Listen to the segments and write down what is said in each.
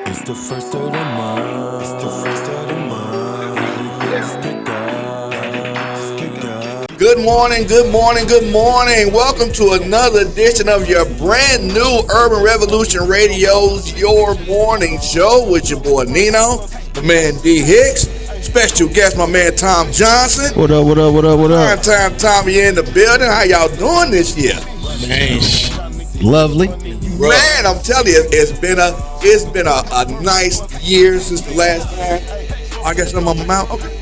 It's the first of the month. It's the first of the month. Good morning, good morning, good morning. Welcome to another edition of your brand new Urban Revolution Radio's Your Morning Show with your boy Nino, my man D Hicks, special guest my man Tom Johnson. What up, what up, what up, what up? Time Tommy in the building. How y'all doing this year? Man, lovely. Man, I'm telling you, it's been a nice year since the last time. I guess I'm on my mouth. Okay.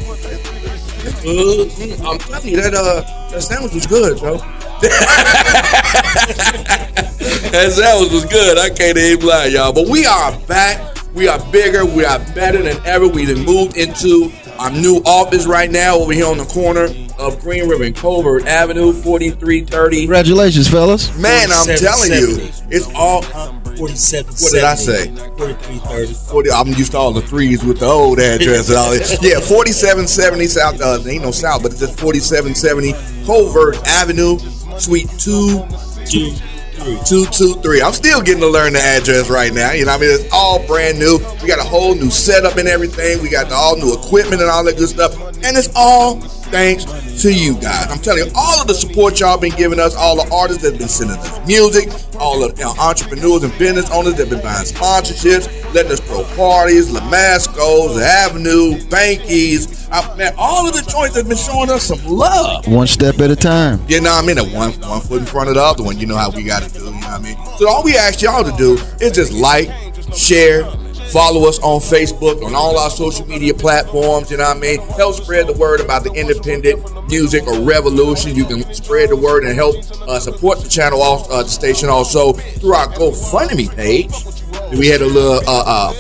I'm telling you that sandwich was good, Joe. That sandwich was good. I can't even lie, y'all. But we are back. We are bigger. We are better than ever. We done moved into our new office right now over here on the corner of Green River and Colbert Avenue, 4330. Congratulations, fellas. Man, I'm telling you, it's all 47. What did I say? 4330. I'm used to all the threes with the old address and all that. Yeah, 4770 South. Ain't no South, but it's just 4770 Colbert Avenue, Suite 223. I'm still getting to learn the address right now. You know what I mean? It's all brand new. We got a whole new setup and everything. We got all new equipment and all that good stuff. And it's all thanks to you guys. I'm telling you, all of the support y'all been giving us, all the artists that have been sending us music, all of the entrepreneurs and business owners that have been buying sponsorships, letting us throw parties, Lamasco's, the Avenue, Bankies, man, all of the joints have been showing us some love. One step at a time. You know what I mean? One foot in front of the other one. You know how we got to do, you know what I mean? So all we ask y'all to do is just like, share, follow us on Facebook, on all our social media platforms, you know what I mean? Help spread the word about the independent music or revolution. You can spread the word and help support the channel, the station also through our GoFundMe page. We had a little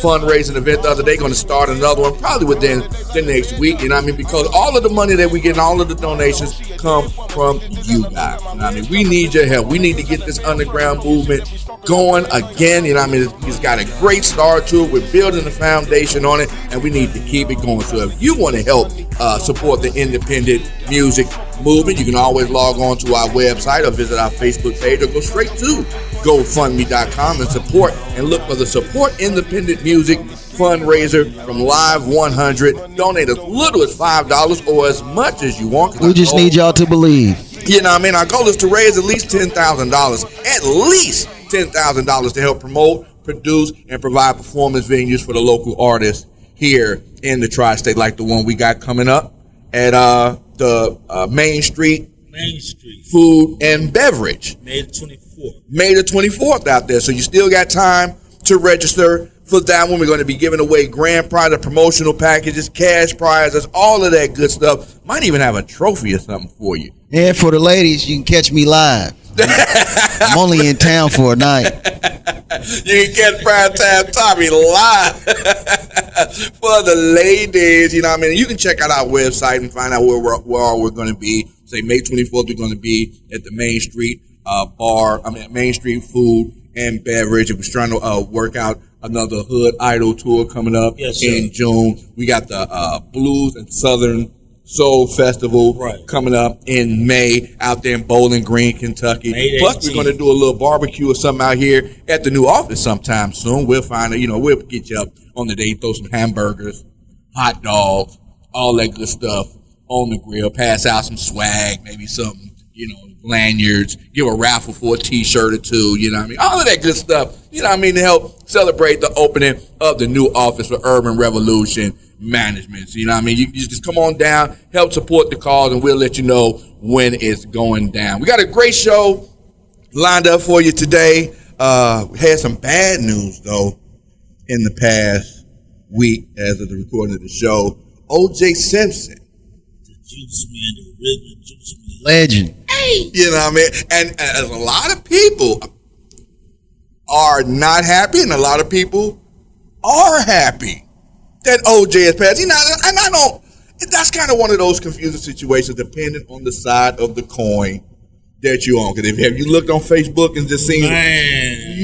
fundraising event the other day, going to start another one probably within the next week, you know what I mean? Because all of the money that we get and all of the donations come from you guys, you know what I mean? We need your help. We need to get this underground movement going again, you know what I mean? It's got a great start to it. We're building the foundation on it, and we need to keep it going. So if you want to help support the independent music movement, you can always log on to our website or visit our Facebook page or go straight to GoFundMe.com and support and look for the Support Independent Music fundraiser from Live 100. Donate as little as $5 or as much as you want. We just need y'all to believe. You know what I mean? Our goal is to raise at least $10,000. At least $10,000 to help promote, produce, and provide performance venues for the local artists here in the tri-state, like the one we got coming up at the Main Street Food and Beverage. May the 24th. May the 24th out there. So you still got time to register for that one. We're going to be giving away grand prize, promotional packages, cash prizes, all of that good stuff. Might even have a trophy or something for you. And for the ladies, you can catch me live. I'm only in town for a night. You can catch Prime Time Tommy live for the ladies. You know what I mean? You can check out our website and find out where we're going to be. Say May 24th, we're going to be at the Main Street Main Street Food and Beverage. We're trying to work out another Hood Idol tour coming up in June. We got the Blues and Southern Soul Festival coming up in May out there in Bowling Green, Kentucky. Plus, we're going to do a little barbecue or something out here at the new office sometime soon. We'll find it, we'll get you up on the day, throw some hamburgers, hot dogs, all that good stuff on the grill, pass out some swag, maybe something, lanyards, give a raffle for a t-shirt or two, you know what I mean? All of that good stuff, you know what I mean, to help celebrate the opening of the new office for Urban Revolution Management. So, you know what I mean? You just come on down, help support the cause, and we'll let you know when it's going down. We got a great show lined up for you today. We had some bad news, though, in the past week as of the recording of the show. O.J. Simpson. The juice man, the original juice man. Legend. You know what I mean? And a lot of people are not happy, and a lot of people are happy that OJ has passed. And I don't. That's kind of one of those confusing situations, depending on the side of the coin that you're on. Because have you looked on Facebook and just seen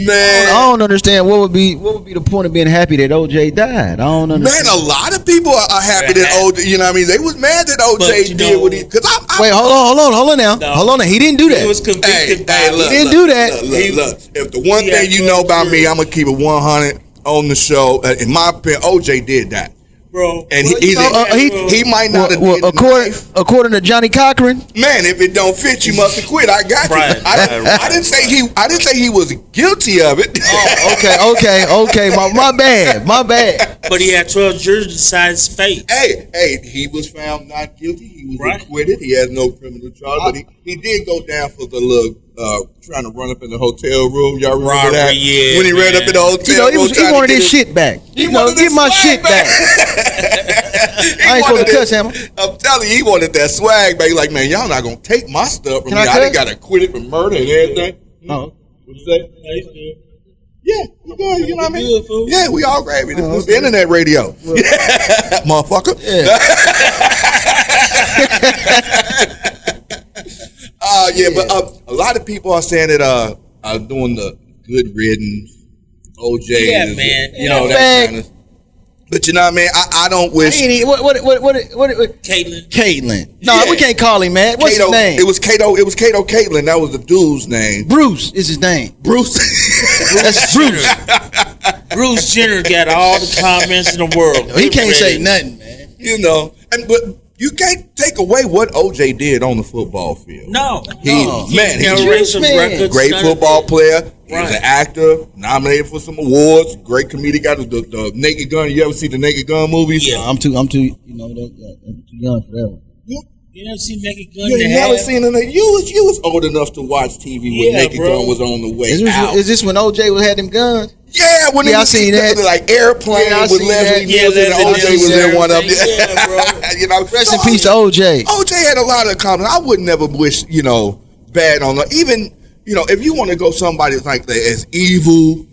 Man, I don't understand what would be the point of being happy that OJ died. I don't understand. man, a lot of people are happy that OJ. You know what I mean? They was mad that OJ did what he. Because Wait, hold on now. No. Hold on now. He didn't do that. He was convicted by look, He didn't do that. Look. If the one thing you know about me, I'm gonna keep it 100 on the show. In my opinion, OJ did that. bro. And Well, he might not have did according to Johnny Cochran. Man, if it don't fit, you must have quit. I got you. Right, I didn't say he was guilty of it. Oh, okay. My bad. But he had 12 jurors decide his fate. Hey, he was found not guilty. He was acquitted. He has no criminal charge, but he did go down for the little trying to run up in the hotel room. Y'all remember that? Yeah, when he ran up in the hotel room, he wanted his shit back. Get my shit back. I ain't supposed to cuss him. I'm telling you, he wanted that swag back. He's like, man, y'all not gonna take my stuff from me. I done got acquitted for murder and everything. Oh. What you say? Yeah, we good. You know what I mean? Good, Yeah, we all gravy. This is the internet radio. Motherfucker. Yeah. But a lot of people are saying that are doing the good riddance, OJ. Yeah, man. You know that kind of. But you know what I mean? I don't wish. What? Caitlyn. No, we can't call him, man. What's his name? It was Cato Caitlin. That was the dude's name. Bruce is his name. Bruce. That's Bruce. Bruce Jenner got all the comments in the world. He can't say nothing, man. You know, but you can't take away what OJ did on the football field. No. He's man. Great football player. He was an actor, nominated for some awards. Great comedic guy. The Naked Gun. You ever see the Naked Gun movies? Yeah. I'm too. I'm too young for that one. You never seen Naked Gun? Yeah, you never seen it. You was old enough to watch TV when Naked Gun was on the way out. Is this when OJ had them guns? Yeah, when I seen that. Like Airplane with Leslie Nielsen and OJ was in one of them. Yeah, bro. You know, Rest in peace to OJ. OJ had a lot of comments. I would never wish, bad on her. Even, if you want to go somebody that's like as evil,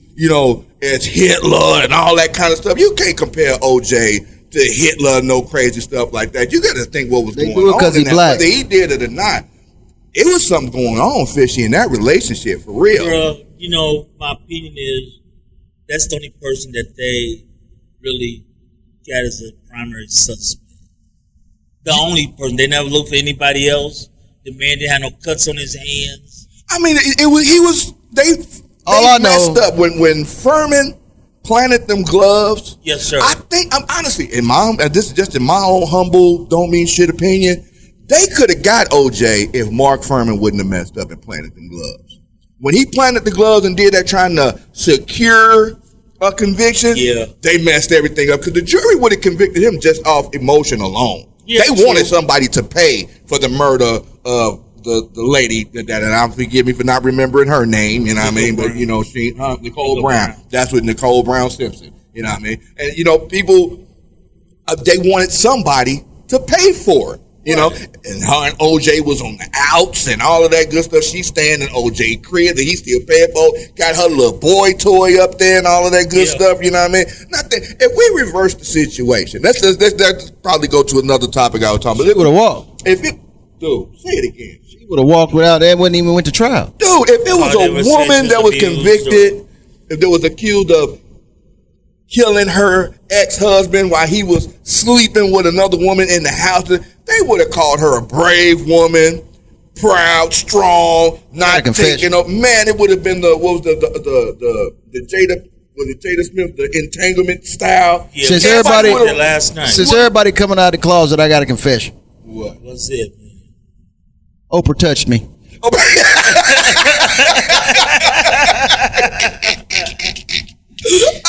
as Hitler and all that kind of stuff, you can't compare OJ to Hitler, no crazy stuff like that. You got to think what was going on because he's black. Whether he did it or not, it was something going on, fishy, in that relationship for real. Bro, my opinion is that's the only person that they really got as a primary suspect. The only person. They never looked for anybody else. The man didn't have no cuts on his hands. I mean, they messed up when Furman planted them gloves. Yes, sir. I think, honestly, this is just in my own humble, don't mean shit opinion, they could have got OJ if Mark Furman wouldn't have messed up and planted them gloves. When he planted the gloves and did that trying to secure a conviction, they messed everything up because the jury would have convicted him just off emotion alone. Yeah, they wanted somebody to pay for the murder of the lady that, and I forgive me for not remembering her name, you know what I mean? But she Nicole Brown. That's what Nicole Brown Simpson, you know what I mean? And people they wanted somebody to pay for it. And her and OJ was on the outs and all of that good stuff. She's staying in OJ crib that he still paying for. Got her little boy toy up there and all of that good stuff. You know what I mean? If we reverse the situation, let's probably go to another topic I was talking about. It would have walked. Dude, say it again. She would have walked without that. Wouldn't even went to trial. Dude, if it was a woman that was convicted, if there was accused of killing her ex-husband while he was sleeping with another woman in the house, they would have called her a brave woman, proud, strong, not taking up. Man, it would have been the Jada Smith, the entanglement style. Yeah, since everybody coming out of the closet, I got a confession. What? What's it? Oprah touched me.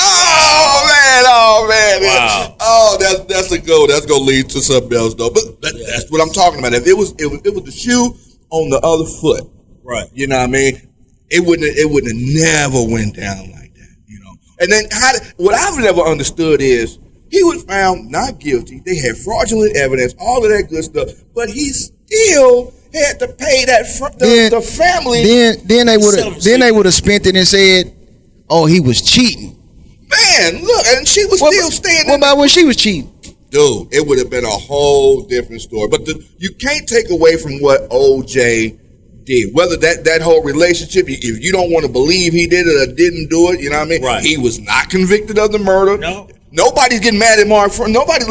Oh man! Wow! Oh, that's a go. That's gonna lead to something else though. But that's what I'm talking about. If it was the shoe on the other foot, right? You know what I mean? It wouldn't have never went down like that. And then what I've never understood is he was found not guilty. They had fraudulent evidence, all of that good stuff, but he still had to pay the family. Then they would have spent it and said, "Oh, he was cheating." Man, look, and she was still standing. What about when she was cheating? Dude, it would have been a whole different story. But you can't take away from what OJ did. Whether that whole relationship, if you don't want to believe he did it or didn't do it, you know what I mean? Right. He was not convicted of the murder. No. Nobody's getting mad at Mark Furman. Nobody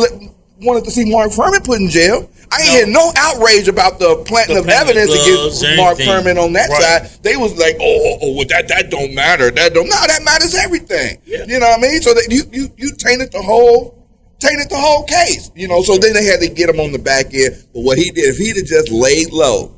wanted to see Mark Furman put in jail. I ain't hear no outrage about the planting of evidence against Mark Furman on that side. They was like, well, that don't matter. That matters everything. Yeah. You know what I mean? So that you tainted the whole case. You know, so then they had to get him on the back end. But what he did, if he'd have just laid low,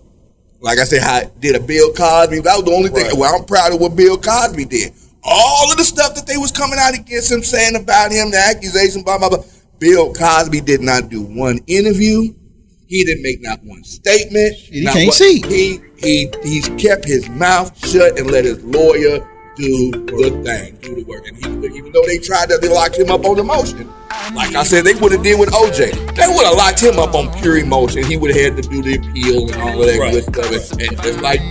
like I said, how did a Bill Cosby, that was the only thing. Well, I'm proud of what Bill Cosby did. All of the stuff that they was coming out against him, saying about him, the accusation, blah, blah, blah. Bill Cosby did not do one interview. He didn't make not one statement. He can't see. He kept his mouth shut and let his lawyer do the thing, do the work. And even though they tried to lock him up on the motion, like I said, they would have did with OJ. They would have locked him up on pure emotion. He would have had to do the appeal and all of that good stuff. And just like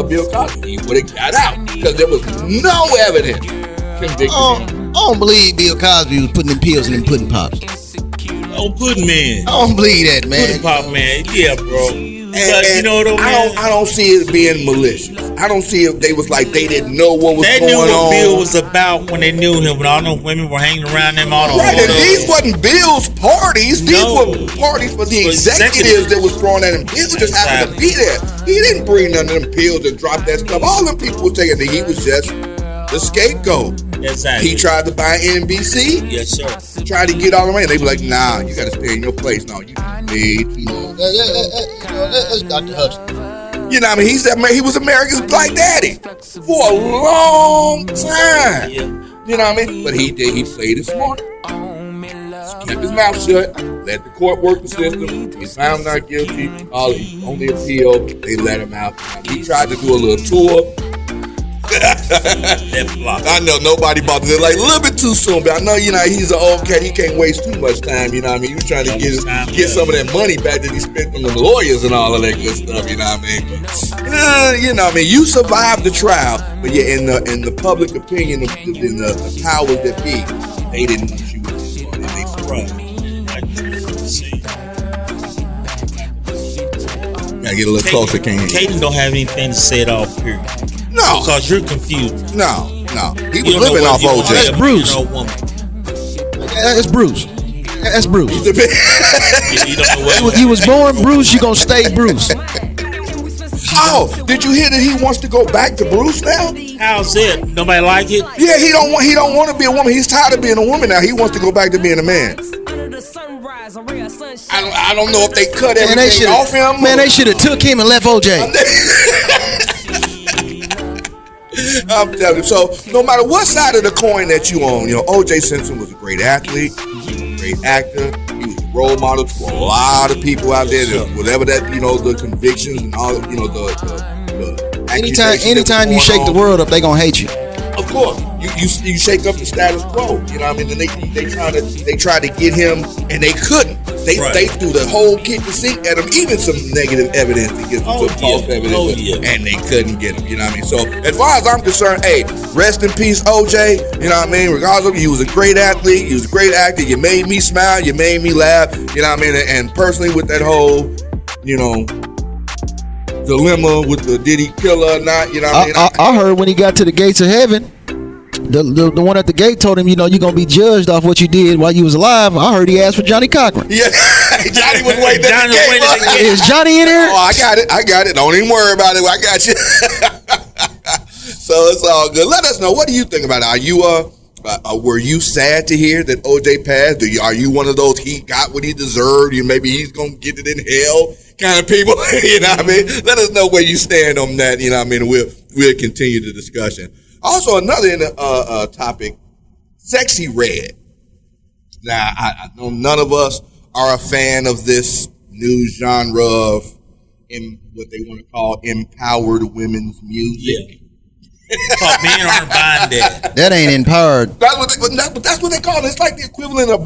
Bill Cosby, he would have got out because there was no evidence convicting him. I don't believe Bill Cosby was putting them pills in them pudding pops. Oh, pudding man. I don't believe that, man. Pudding pop man. Yeah, bro. And you know what I mean? I don't see it being malicious. I don't see it. They was like they didn't know what was going on. They knew what Bill was about when they knew him. When all those women were hanging around him. Right, and these wasn't Bill's parties. These were parties for the executives that was throwing at him. Bill just happened to be there. He didn't bring none of them pills and drop that stuff. All them people were taking it. He was just the scapegoat. Exactly. He tried to buy NBC. Yes, sir. Tried to get all the money. They were like, nah, you got to stay in your place. No, you paid too much. That's Dr. Hudson. You know what I mean? He was America's Black Daddy for a long time. Yeah. You know what I mean? But he played it smart. Kept his mouth shut. Let the court work the system. He found not guilty. On the appeal, they let him out. He tried to do a little tour. I know nobody bought this like a little bit too soon, but I know he's an old cat. He can't waste too much time. You know what I mean? He was trying to get some of that money back that he spent on the lawyers and all of that good stuff. You know what I mean? You know what I mean? You survived the trial, but yeah, in the public opinion, in the powers that be, they didn't want you to do it. They surprised. Gotta get a little closer, King. Caden don't have anything to say at all, period. No. Because you're confused. No. He was living off OJ. That's Bruce. That's Bruce. That's Bruce. You don't know what You was born Bruce, you gonna stay Bruce. Oh, did you hear that he wants to go back to Bruce now? How's it? Nobody like it? Yeah, he don't want to be a woman. He's tired of being a woman now. He wants to go back to being a man. I don't know if they cut everything off him. Man, they should have took him and left OJ. I'm telling you. So no matter what side of the coin that you own, O.J. Simpson was a great athlete. He was a great actor. He was a role model to a lot of people out there. Whatever that the convictions and all the anytime you shake the world up, they gonna hate you. Of course, you shake up the status quo. You know what I mean? And they tried to get him, and they couldn't. They threw the whole kitchen sink at him, even some negative evidence against him, some false evidence, and they couldn't get him. You know what I mean? So as far as I'm concerned, hey, rest in peace, OJ. You know what I mean? Regardless of he was a great athlete, he was a great actor. You made me smile, you made me laugh. You know what I mean? And personally, with that whole, dilemma with the did he kill her or not? You know what I mean? I heard when he got to the gates of heaven, the one at the gate told him, you're gonna be judged off what you did while you was alive. I heard he asked for Johnny Cochran. Yeah, Johnny was waiting at the gate. Is Johnny in here? Oh, I got it. Don't even worry about it. I got you. So it's all good. Let us know. What do you think about it? Are you were you sad to hear that OJ passed? Are you one of those he got what he deserved? Maybe he's gonna get it in hell kind of people. You know what I mean? Let us know where you stand on that. You know what I mean? We'll continue the discussion. Also, another topic, Sexy Red. Now, I know none of us are a fan of this new genre of what they want to call empowered women's music. Yeah. Men aren't buying that. That ain't empowered. That's what they call it. It's like the equivalent of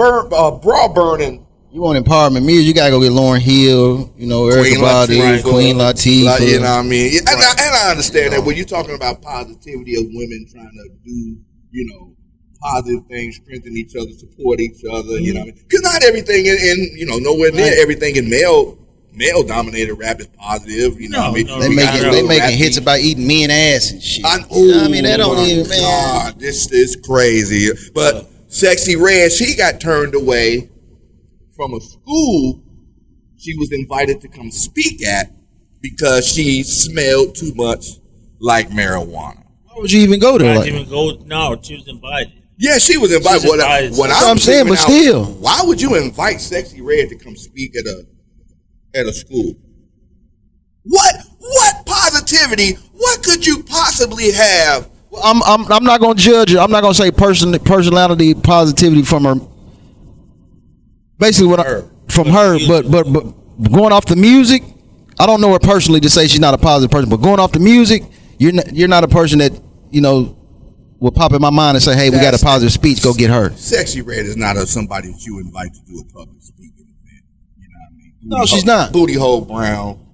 bra burning. You want empowerment music, you gotta go get Lauryn Hill, Erykah Badu, Queen Latifah. You know what I mean? And I understand that when you're talking about positivity of women trying to do, positive things, strengthen each other, support each other, you know what I mean? Because not everything nowhere near everything in male male-dominated rap is positive. You know, No, what I mean, no, They We got making little they making rap hits beef. about eating men ass and shit. I mean, that don't my even, man. God, this is crazy. But Sexy Red, she got turned away from a school she was invited to come speak at because she smelled too much like marijuana. Why would you even go there? I Like, didn't even go. No, she was invited. Yeah, she was invited. She was invited. What That's what I'm saying, but still. why would you invite Sexy Red to come speak at a school? What positivity? What could you possibly have? I'm not gonna judge her. I'm not gonna say personality positivity from her. Basically, from her, but going off the music, I don't know her personally to say she's not a positive person. But going off the music, you're not a person that will pop in my mind and say, hey, we got a positive speech. Go get her. Sexy Red is not somebody that you invite to do a public speaking event. You know what I mean? No, she's not. Booty hole brown.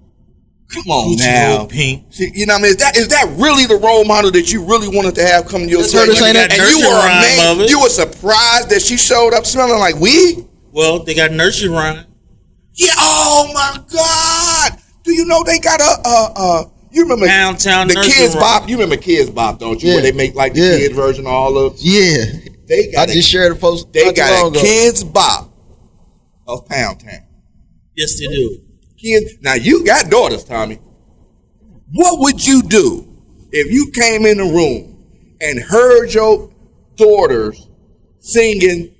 Come on Gucci now. hole pink. See, you know what I mean? Is that really the role model that you really wanted to have come to your That's her to say that. And you Nursery were rhyme amazed. of it. You were surprised that she showed up smelling like weed? Well, they got nursery rhyme. Yeah. Oh my God. Do you know they got you remember Downtown the nursery Kids rhyme. Bop? You remember Kids Bop, don't you? Yeah. Where they make like the Yeah. kids version of all of. Yeah, They got I just shared a post. They not too long got a ago. Kids Bop of Pound Town. Yes, they do. Kids. Now you got daughters, Tommy. What would you do if you came in the room and heard your daughters singing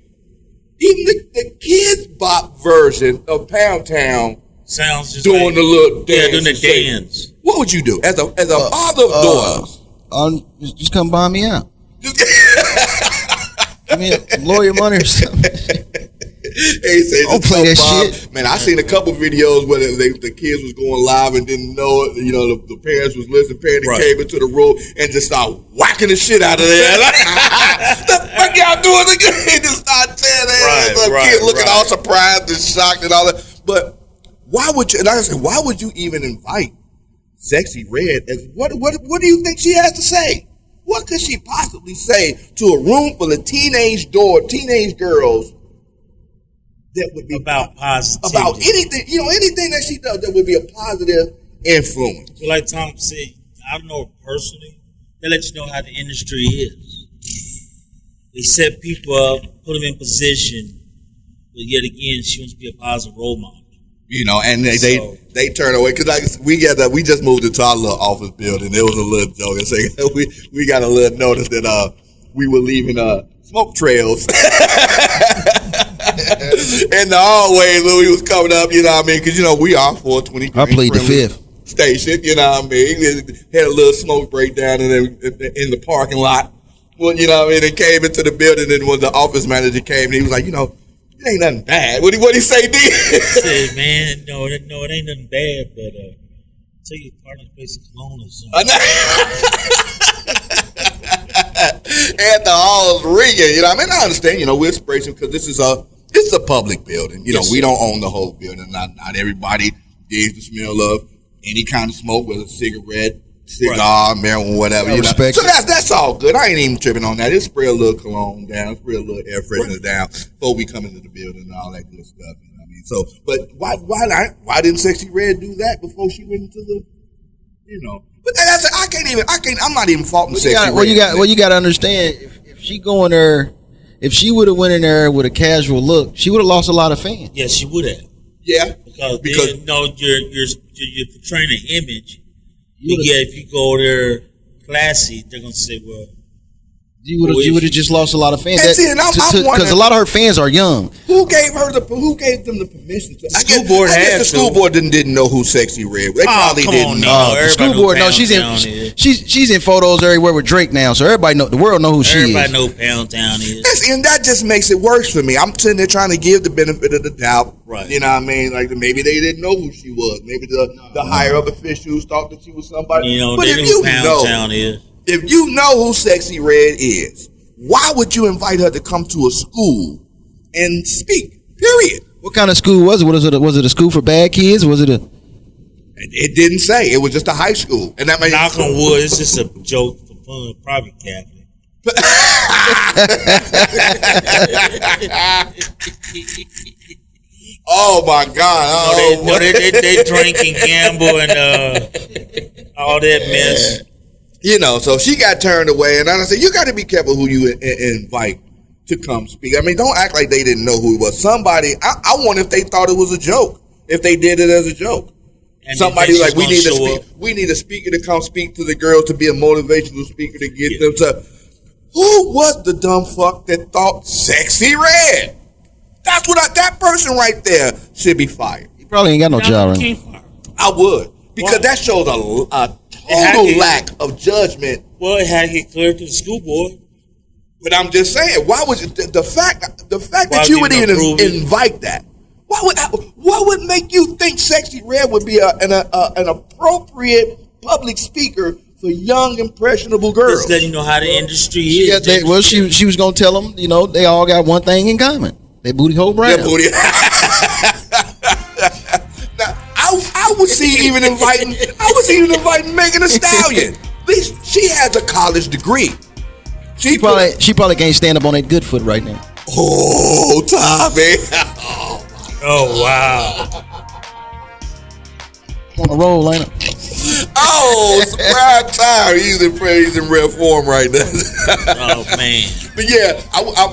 even the Kids Bop version of Pound Town, Sounds just doing like, the little dance? yeah, doing the and shaking? dance. What would you do as a father of daughters? Just come buy me out. I mean, lawyer money or something. Hey, say Don't just play that Bob. shit. Man, I seen a couple videos where the kids was going live and didn't know it. You know, the parents was listening. Parents Right. came into the room and just started whacking the shit out of there. The fuck y'all doing again? Just start tearing their ass up. Right, Kids looking right. all surprised and shocked and all that. But why would you? Like I said, why would you even invite Sexy Red? As what do you think she has to say? What could she possibly say to a room full of teenage girls? That would be About positivity. about anything, anything that she does that would be a positive influence. So like Tom said, I don't know her personally. They let you know how the industry is. They set people up, put them in position, but yet again, she wants to be a positive role model. And they turn away because we just moved into our little office building. There was a little joke and say we got a little notice that we were leaving smoke trails. In the hallway, Louis was coming up, you know what I mean? Because, we are 420 I plead the fifth. station, you know what I mean? Had a little smoke breakdown in the parking lot. Well, you know what I mean? They came into the building, and when the office manager came, he was like, it ain't nothing bad. What he say, D? I said, man, no, it ain't nothing bad, but take your partner's place of cologne or something. And the halls ringing, I mean, I understand, we're inspiration because this is it's a public building. Yes, We sir. don't own the whole building. Not everybody gets the smell of any kind of smoke, whether it's cigarette, cigar, marijuana, whatever. I respect So it. that's all good. I ain't even tripping on that. Just spray a little cologne down, spray a little air freshener down before we come into the building and all that good stuff. You know what I mean? So, but why didn't Sexy Red do that before she went into the, But I'm not even faulting Sexy Red. You got to understand, if she go in there, if she would have went in there with a casual look, she would have lost a lot of fans. Yes, she would have. Yeah. Because you're portraying an image. But yeah, if you go there classy, they're gonna say, well, You would have just lost a lot of fans. And see, and I'm Because wondering- a lot of her fans are young. Who gave them the permission to? The school board I guess had the school to. board didn't know who Sexy Red. They probably come didn't on know. now. The Everybody school know board, no, Pound she's Town in is. she's in photos everywhere with Drake now, so the world know who she Everybody is. know Pound Town is. And that just makes it worse for me. I'm sitting there trying to give the benefit of the doubt. Right. You know what I mean? Like maybe they didn't know who she was. Maybe the higher up officials thought that she was somebody. But They if know you who Pound know, Town is. if you know who Sexy Red is, why would you invite her to come to a school and speak? Period. What kind of school was it? Was it a school for bad kids? Was it a? It didn't say. It was just a high school, and that made Knock on wood, it's just a joke for fun. Probably Catholic. Oh my God! They drink and gamble and all that mess. So she got turned away, and I said, you got to be careful who you invite to come speak. I mean, don't act like they didn't know who it was. Somebody, I wonder if they thought it was a joke, if they did it as a joke. And somebody like, we need a speaker to come speak to the girls, to be a motivational speaker to get them to. Who was the dumb fuck that thought Sexy Red? That's what that person right there should be fired. He probably ain't got no job. Right? I would, because that shows a total lack of judgment. Well, it had to get cleared to the school board. But I'm just saying, why would the fact that you would even invite that? What would make you think Sexy Red would be an appropriate public speaker for young impressionable girls? Just letting you know how the industry is. She was gonna tell them, they all got one thing in common: they booty hole brown. Now, I was even inviting Megan Thee Stallion. At least she has a college degree. She probably can't stand up on that good foot right now. Oh, Tommy! Oh wow! On the roll, ain't it? Oh, it's prime time. He's in real form right now. Oh man! But yeah,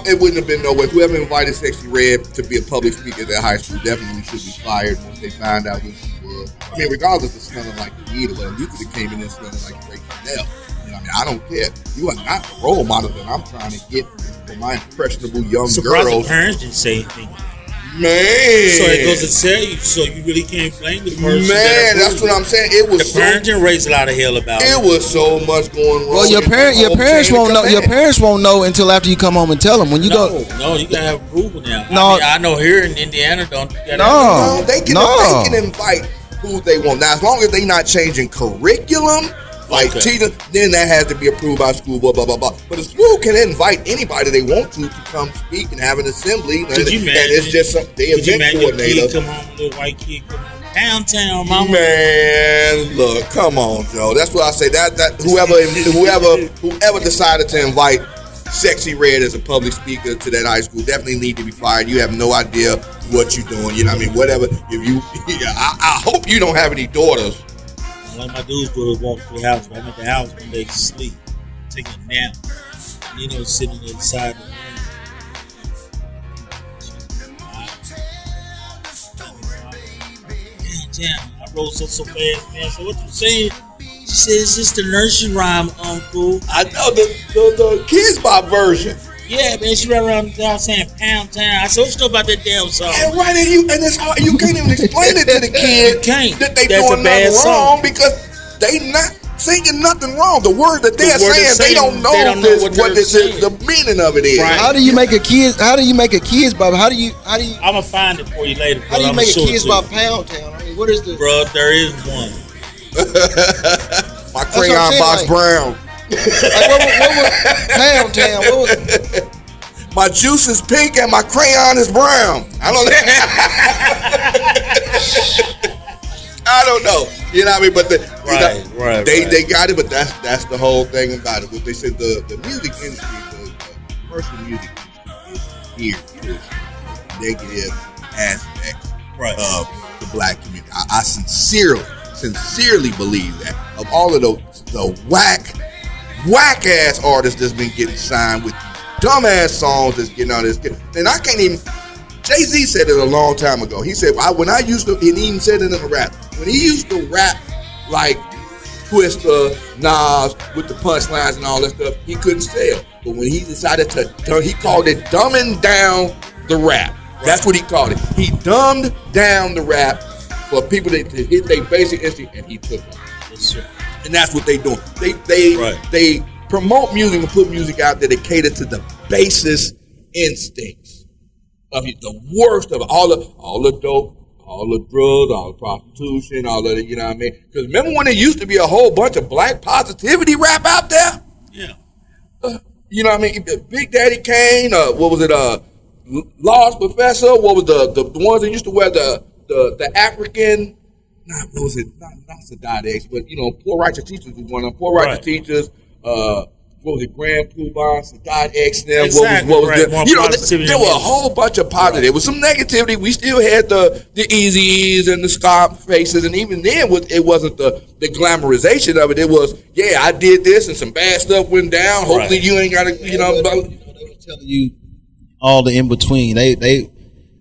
it wouldn't have been no way. Whoever invited Sexy Red to be a public speaker at high school definitely should be fired once they find out who she was. I mean, regardless of smelling like the weed or whatever, you could have came in there smelling like Drake Chanel. I don't care. You are not the role model that I'm trying to get for my impressionable young girls. The parents didn't say anything. Man. So it goes to tell you, so you really can't blame the person. Man, that's what I'm saying. It was the parents didn't raise a lot of hell about it. It was so much going wrong. Well, your parents won't know. Your parents won't know until after you come home and tell them. When you go, no, you gotta have approval now. No, I know here in Indiana, don't. They can invite who they want. Now, as long as they not changing curriculum. Like teachers, then that has to be approved by school, blah, blah, blah, blah. But a school can invite anybody they want to come speak and have an assembly. And it's just some event coordinator. Come home, little white kid, come home. Downtown, mama. Man, look, come on, Joe. That's what I say. That whoever decided to invite Sexy Red as a public speaker to that high school definitely need to be fired. You have no idea what you're doing. You know what I mean? Whatever. I hope you don't have any daughters. All my dudes go to walk through the house. But I'm at the house one day to sleep, taking a nap. And, sitting on the side of the room. Damn, I rose up so fast, man. So what you saying? She said, "Is this the nursery rhyme, Uncle?" I know the Kids Bop version. Yeah, man, she ran around the house saying "Pound Town." I said, "What you know about that damn song?" And it's hard. You can't even explain it to the kid that they doing nothing wrong because they not singing nothing wrong. The word that they're saying, they don't know what the meaning of it is. Right. How do you make a kids? How do you make a kids bop? How do you? I'm gonna find it for you later. How do you make a kids bop Pound Town? I mean, what is the? Bro, there is one. My crayon box brown. Like, what was Pound Town? What was? My juice is pink and my crayon is brown. I don't know. You know what I mean? But they got it. But that's the whole thing about it. What they said, the music industry, the commercial music industry, is here to negative aspects of the black community. I sincerely believe that. Of all of the whack ass artists that's been getting signed with dumbass songs that's getting on this. And I can't even. Jay-Z said it a long time ago. He said, when I used to, and he even said it in a rap, when he used to rap like Twista, Nas, with the punchlines and all that stuff, he couldn't sell. But when he decided he called it dumbing down the rap. That's what he called it. He dumbed down the rap for people to hit their basic instinct, and he took it. Yes, sir. And that's what they doing. They promote music and put music out there that cater to the basest instincts of it, the worst of it. All the dope, all the drugs, all the prostitution, all of the, you know what I mean? Because remember when there used to be a whole bunch of black positivity rap out there? Yeah. You know what I mean? Big Daddy Kane, what was it? Lost Professor. What was the ones that used to wear the African? What was it? Not Sadatics, but Poor Righteous Teachers was one of them. Poor Righteous Teachers. what was it, Grand Poobah, Sadat X, them, Exactly, what was right. the, you know, there were a whole bunch of positive. There was some negativity. We still had the Eazy-E's and the Scar Faces, and even then, it wasn't the glamorization of it. It was, yeah, I did this, and some bad stuff went down. Hopefully, you ain't got to, they were telling you all the in between. They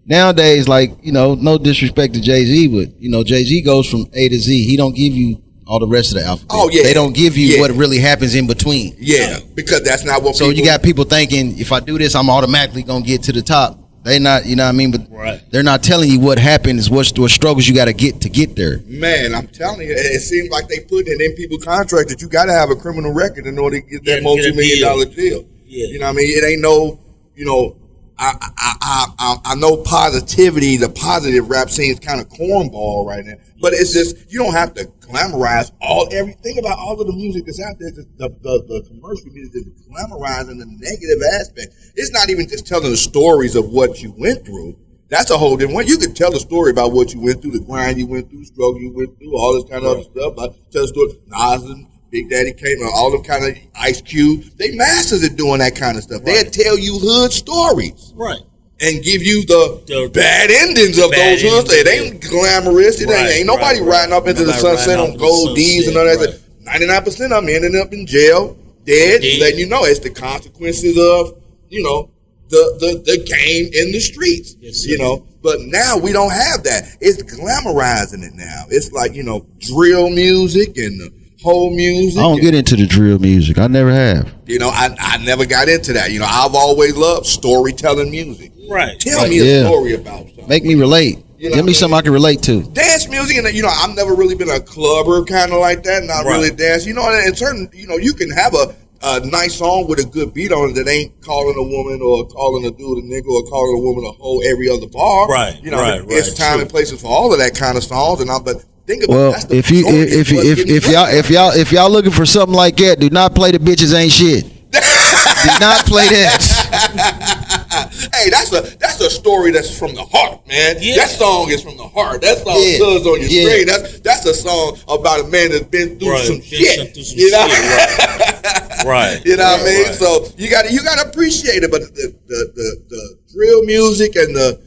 nowadays, like, you know, no disrespect to Jay-Z, but you know, Jay-Z goes from A to Z. He don't give you all the rest of the alphabet. Oh yeah, they don't give you what really happens in between. Yeah, because that's not what. So you got people thinking, if I do this, I'm automatically gonna get to the top. They not, you know what I mean? But they're not telling you what happens, what struggles you got to get there. Man, I'm telling you, it seems like they put it in people's contract that you got to have a criminal record in order to get that multi-million-dollar deal. Yeah. You know what I mean? It ain't no, you know, I know positivity, the positive rap scene is kind of cornball right now, but it's just, you don't have to glamorize everything about all of the music that's out there. The commercial music is glamorizing the negative aspect. It's not even just telling the stories of what you went through. That's a whole different one. You can tell a story about what you went through, the grind you went through, struggle you went through, all this kind of other stuff. But tell a story. Nas and Big Daddy came, all them kind of Ice Cube. They masters at doing that kind of stuff. They'll tell you hood stories. Right. And give you the bad endings of those hoods. It ain't glamorous. It ain't nobody riding up into the sunset on gold D's and all that. 99% of them ending up in jail, dead, letting you know it's the consequences of, you know, the game in the streets. Yes, you know. But now we don't have that. It's glamorizing it now. It's like, you know, drill music and the whole music. I don't get into the drill music. I never have. You know, I never got into that. You know, I've always loved storytelling music. Right. Tell me a story about something. Make me relate. You know, give me something I can relate to. Dance music, and you know, I've never really been a clubber kind of like that. Not really dance. You know, and certain, you know, you can have a nice song with a good beat on it that ain't calling a woman or calling a dude a nigga or calling a woman a hoe every other bar. Right. You know, it's time and places for all of that kind of songs. And but think about if y'all looking for something like that, do not play the bitches ain't shit. Do not play that. Hey, that's a story that's from the heart, man. Yeah. That song is from the heart. That song tugs on your string. That's a song about a man that's been through some shit. You know, You know what I mean? So you gotta appreciate it. But the drill music and the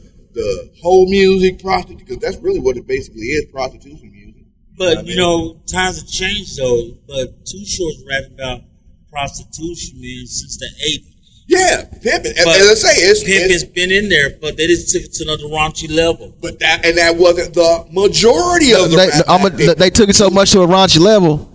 whole music prostitution, because that's really what it basically is, prostitution music. But you know, times have changed though. But Too Short's rapping about prostitution, man, since the 80s. Yeah, pimping. As I say, pimp has been in there, but they just took it to another raunchy level. But that wasn't the majority of the they took it so much to a raunchy level,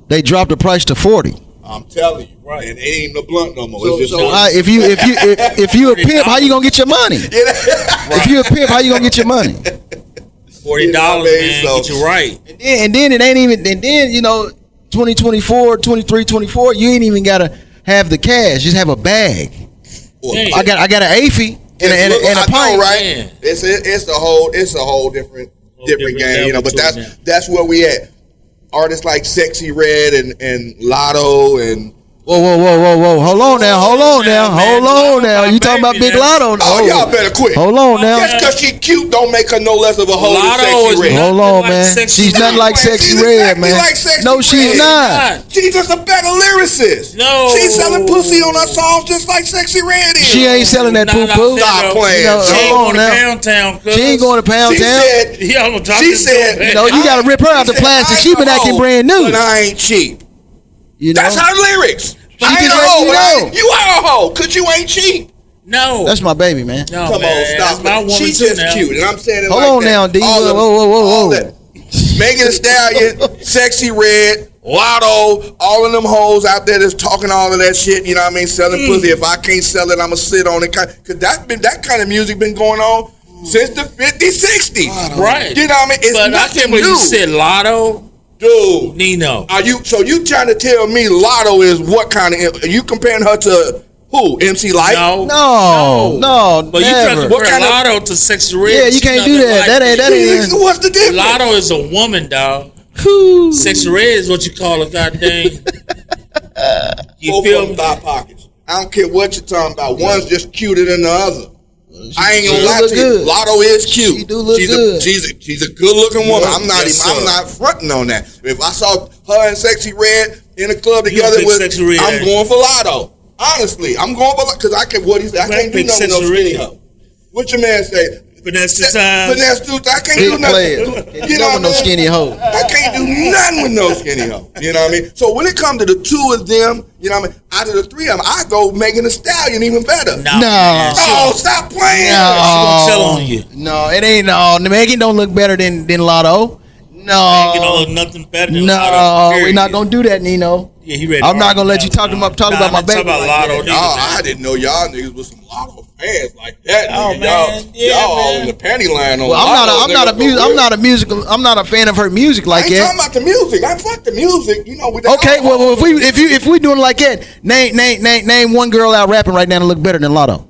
they dropped the price to 40. I'm telling you, and it ain't no blunt no more. If you a pimp, how you gonna get your money? If you a pimp, how you gonna get your money? $40, man, get you right. And then it ain't even. And then, you know, 2024, 23, 24, you ain't even gotta have the cash. Just have a bag. I got an AFI and a pint. Right? It's a whole different game, you know. But that's where we at. Artists like Sexy Red and Lotto and Whoa. Hold on now. You talking about Big Lotto? Oh, y'all better quit. Hold on now. Just because she cute don't make her no less of a hoe than Sexy Red. Hold on, man. She's nothing like Sexy Red, man. No, she's not. She's just a better lyricist. No. She's selling pussy on her songs just like Sexy Red is. She ain't selling that poo-poo. Stop playing. Hold on now. She ain't going to Pound Town. She said, you know, you got to rip her out the plastic. She been acting brand new. But I ain't cheap. You know? That's her lyrics. I ain't a hoe. You are a hoe because you ain't cheap. No. That's my baby, man. No, Come on, stop. My woman She's just cute, and I'm saying it Hold like on that. now, D. Whoa. Megan Thee Stallion, Sexy Red, Lotto, all of them hoes out there that's talking all of that shit, you know what I mean, selling pussy. If I can't sell it, I'ma sit on it. Because that kind of music been going on since the 50s, 60s. Right. You know what I mean? It's but I can't believe you said Lotto. Dude, Nino. So you trying to tell me Lotto is what kind of? Are you comparing her to who? MC Light? No. But never. you trying to compare Lotto to Sexy Red? Yeah, you can't do that. Like that ain't. What's the difference? Lotto is a woman, dog. Sexy Red is what you call a goddamn. You feel me? Thigh pockets. I don't care what you're talking about. One's just cuter than the other. I ain't gonna lie to you. Lotto is cute. She do look good. She's a good looking woman. I'm not fronting on that. If I saw her and Sexy Red in a club You together pick with, Sexy Red, I'm ain't going for Lotto. Honestly, I'm going for because I can't do nothing pick with no Sexy skinny Red. hoe. What your man say? Finesse the times. Finesse dude, I can't Big do nothing. player. You know what I Never no mean? skinny hoe. I can't do nothing with no skinny hoe. You know what I mean? So when it comes to the two of them, you know what I mean? Out of the three of them, I go Megan Thee Stallion even better. No. No. Oh, stop playing. She gonna tell on you. No, it ain't. No, Megan don't look better than Lotto. No, You don't look nothing better than no, Lotto, we're not gonna do that, Nino. Yeah, he ready. I'm not gonna let you talk about my baby. Talk about like Lotto. that. Y'all, I didn't know y'all niggas was some Lotto fans like that. Oh, nigga. man. Yeah, y'all all man. in the panty line on Well, I'm not a music. I'm not a fan of her music I like ain't that. talking about the music. I fuck the music. You know. With the Okay, well, alcohol. if we doing it like that, name one girl out rapping right now that look better than Lotto.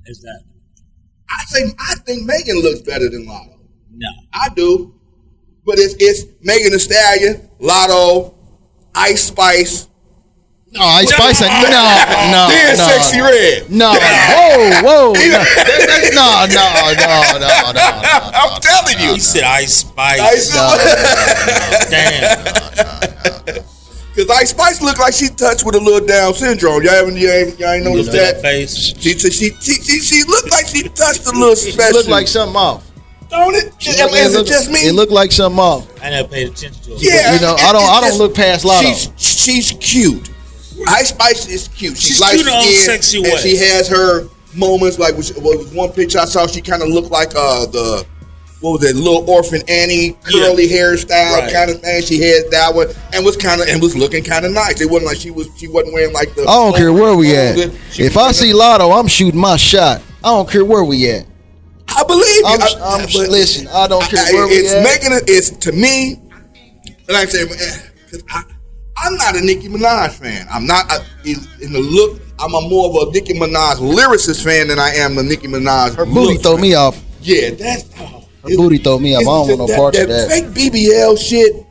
Is that? I think Megan looks better than Lotto. No. I do. But it's Megan Thee Stallion, Lotto, Ice Spice, No, Ice Spice. No. then Sexy Red. No. Whoa. No. I'm telling you. He said Ice Spice. Ice Damn. Because Ice Spice look like she touched with a little Down syndrome. Y'all ain't noticed that? Face. She looked like she touched a little special. Look like something off. Don't it? Is it just me? It looked like something off. I never paid attention to it. Yeah, You know, I don't look past Lotto. She's cute. Ice Spice is cute. She's light cute in her own skinned, sexy and way. she has her moments. Like was one picture I saw, she kind of looked like the what was it, Little Orphan Annie curly hairstyle kind of thing. She had that one and was looking kind of nice. It wasn't like she wasn't wearing like the. I don't care where we at. She If was I see Lotto, I'm shooting my shot. I don't care where we at. I believe you. Listen, I don't care where we it's at. making it. It's to me, like I said, because I'm not a Nicki Minaj fan. I'm not in the look. I'm a more of a Nicki Minaj lyricist fan than I am a Nicki Minaj. Her booty throw me off. Yeah, that's Her booty throw me off. I don't want no parts of that. Fake BBL shit.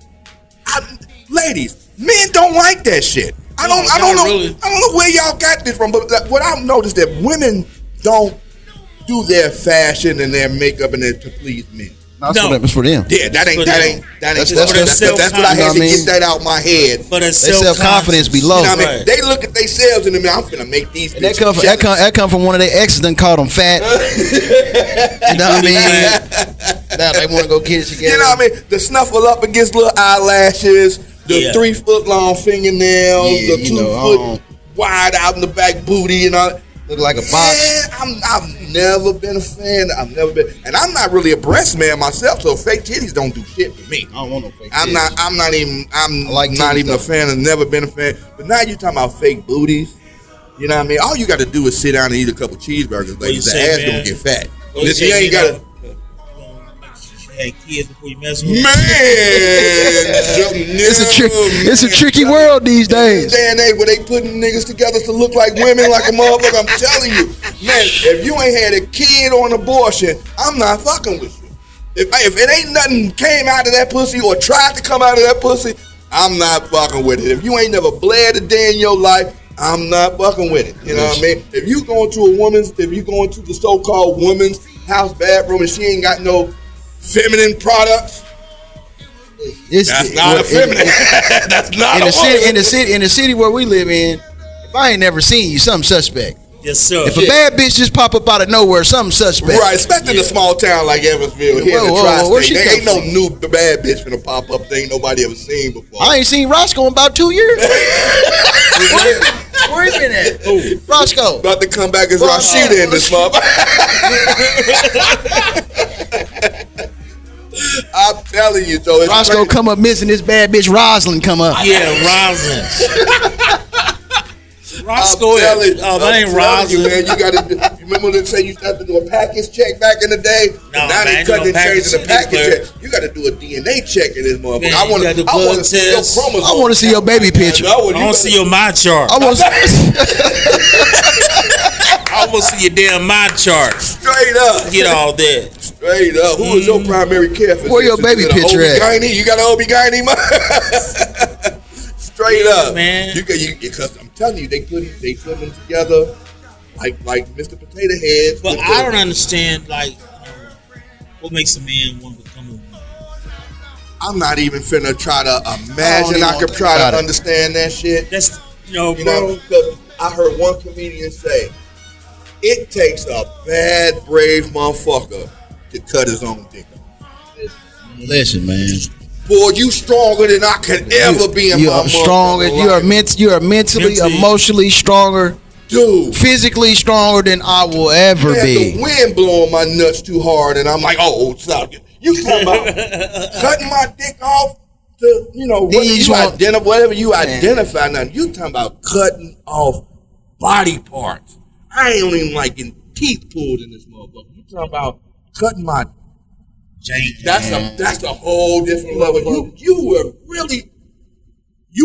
Ladies, men don't like that shit. I don't know. Really. I don't know where y'all got this from, but what I've noticed that women don't do their fashion and their makeup and to please men. That's for them. Yeah, that ain't. That's That's what I had to get that out my head. But Their self-confidence be low. You know what I mean? Right. They look at themselves and I'm finna make these. And that come from one of their exes done called them fat. You know what I mean? Now they want to go get it together. You know what I mean? The snuffle up against little eyelashes, the 3 foot long fingernails, the 2 foot wide out in the back booty, you know. Look like a box. Yeah, I've never been a fan. And I'm not really a breast man myself. So fake titties don't do shit for me. I don't want no fake I'm titties. not even. I'm like not titties, even though. a fan. I've never been a fan. But now you're talking about fake booties. You know what I mean? All you got to do is sit down and eat a couple cheeseburgers. Like the say, ass man? gonna get fat. What you If say, you ain't you got know, to. Hey, kids before you mess with Man, It's a tricky world these days. Day and age where they putting niggas together to look like women, like a motherfucker. I'm telling you, man. If you ain't had a kid or an abortion, I'm not fucking with you. If it ain't nothing came out of that pussy or tried to come out of that pussy, I'm not fucking with it. If you ain't never bled a day in your life, I'm not fucking with it. You know what I mean? If you going to the so-called woman's house bathroom and she ain't got no feminine products, that's not a feminine. That's not in a the city. In the city where we live in, if I ain't never seen you, something suspect. Yes, sir. If a bad bitch just pop up out of nowhere, something suspect. Right, especially in a small town like Evansville, here in the where she tri-state. There come ain't no from? new bad bitch finna pop up that ain't nobody ever seen before. I ain't seen Roscoe in about 2 years. Where he been at? Who? Roscoe. About to come back as Rashida in this motherfucker. I'm telling you, Joe. Roscoe crazy. come up missing. This bad bitch Rosalind come up. Yeah, Rosin. Roscoe. That ain't You, Rosin. man, you remember when they say you used to have to do a package check back in the day? No, Now they man, cutting no and changing the package package check. check. You got to do a DNA check in this motherfucker. Man, I want you gotta do blood to see your tests. chromosomes. I want to see your baby picture. I I want to see your my chart. I want to. I want to see your damn my chart. Straight up. Get all that. Straight up. Who is your primary care physician? Where your baby picture at? OB-GYN? You got an OB-GYN? Straight up. Man. Because I'm telling you, they put them together like Mr. Potato Head. But I don't understand, what makes a man want to become a woman. I'm not even finna try to imagine I could try to understand that shit. That's You know, because I heard one comedian say, it takes a bad, brave motherfucker to cut his own dick off. Listen, man. Boy, you stronger than I could ever be in my stronger. You are mentally, emotionally stronger. Dude. Physically stronger than I will ever be. The wind blowing my nuts too hard, and I'm like, oh, stop it. You talking about cutting my dick off to, whatever you identify now. You talking about cutting off body parts. I ain't even like getting teeth pulled in this motherfucker. You talking about cutting my that's a whole different level. You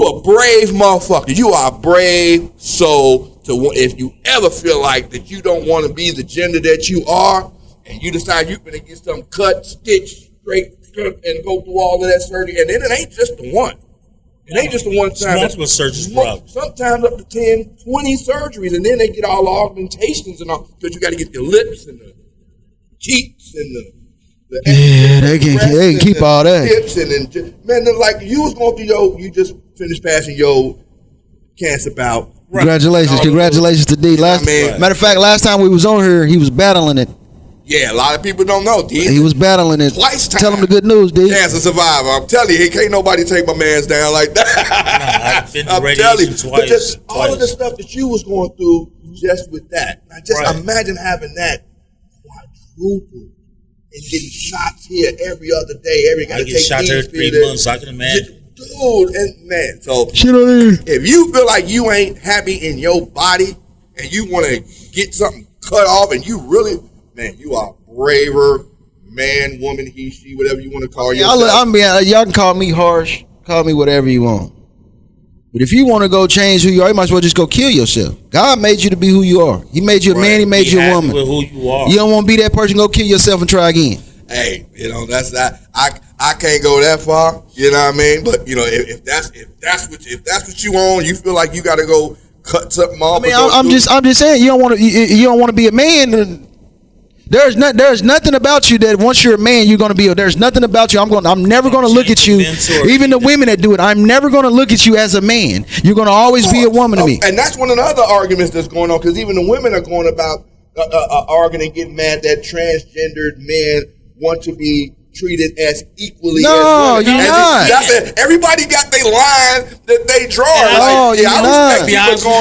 a brave motherfucker. You are a brave soul. If you ever feel like that you don't want to be the gender that you are, and you decide you're gonna get some cut, stitch, straight, and go through all of that surgery, and then it ain't just the one. It ain't just the one time. Multiple surgeries, bro. Sometimes up to 10, 20 surgeries, and then they get all the augmentations and all, because you got to get the lips and the cheeks and the they can keep all that. Hips and man, like you was going through you just finished passing your cancer bout. Congratulations to D. Matter of fact, last time we was on here, he was battling it. Yeah, a lot of people don't know, D. He was battling it. Twice time. Tell him the good news, D. Cancer survivor. I'm telling you, can't nobody take my man's down like that. I'm telling you, but just all of the stuff that you was going through just with that. Now just imagine having that quadruple and getting shots here every other day. I get shots every 3 months, I can imagine. Dude, and man, so if you feel like you ain't happy in your body and you want to get something cut off and you really, man, you are braver, man, woman, he, she, whatever you want to call yourself. Y'all can call me harsh, call me whatever you want. But if you want to go change who you are, you might as well just go kill yourself. God made you to be who you are. He made you a man, he made you a woman. With who you are. You don't want to be that person, go kill yourself and try again. Hey, that's that. I can't go that far. You know what I mean? But if that's what you want, you feel like you got to go cut something off. I mean, I'm just saying you don't want to be a man. There's nothing about you that once you're a man you're going to be. There's nothing about you. I'm never going to look at you. Even the women that do it, I'm never going to look at you as a man. You're going to always be a woman to me. And that's one of the other arguments that's going on, because even the women are going about arguing and getting mad that transgendered men want to be treated as equally as women. You're not. Everybody got their line that they draw. You're not.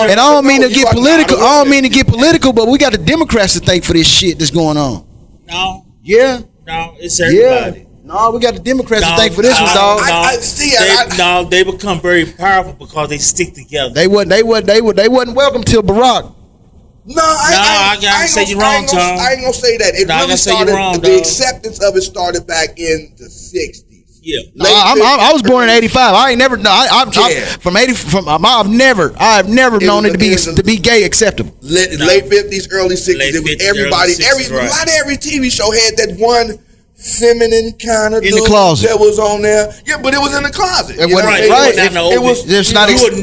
And I don't mean to get political. I don't mean to get political, but we got the Democrats to thank for this shit that's going on. No. Yeah. No, it's everybody. Yeah. No, we got the Democrats to thank for this one, dog. They become very powerful because they stick together. They wasn't welcome till Barack. I ain't say you're wrong, Tom. I ain't gonna say that. It really started. The acceptance of it started back in the '60s. Yeah, I was born in '85. I ain't never. I've never known it to be gay acceptable. Late '50s, early '60s. It was everybody. Not every TV show had that one feminine kind of in the closet that was on there. Yeah, but it was in the closet. It wasn't right. It was.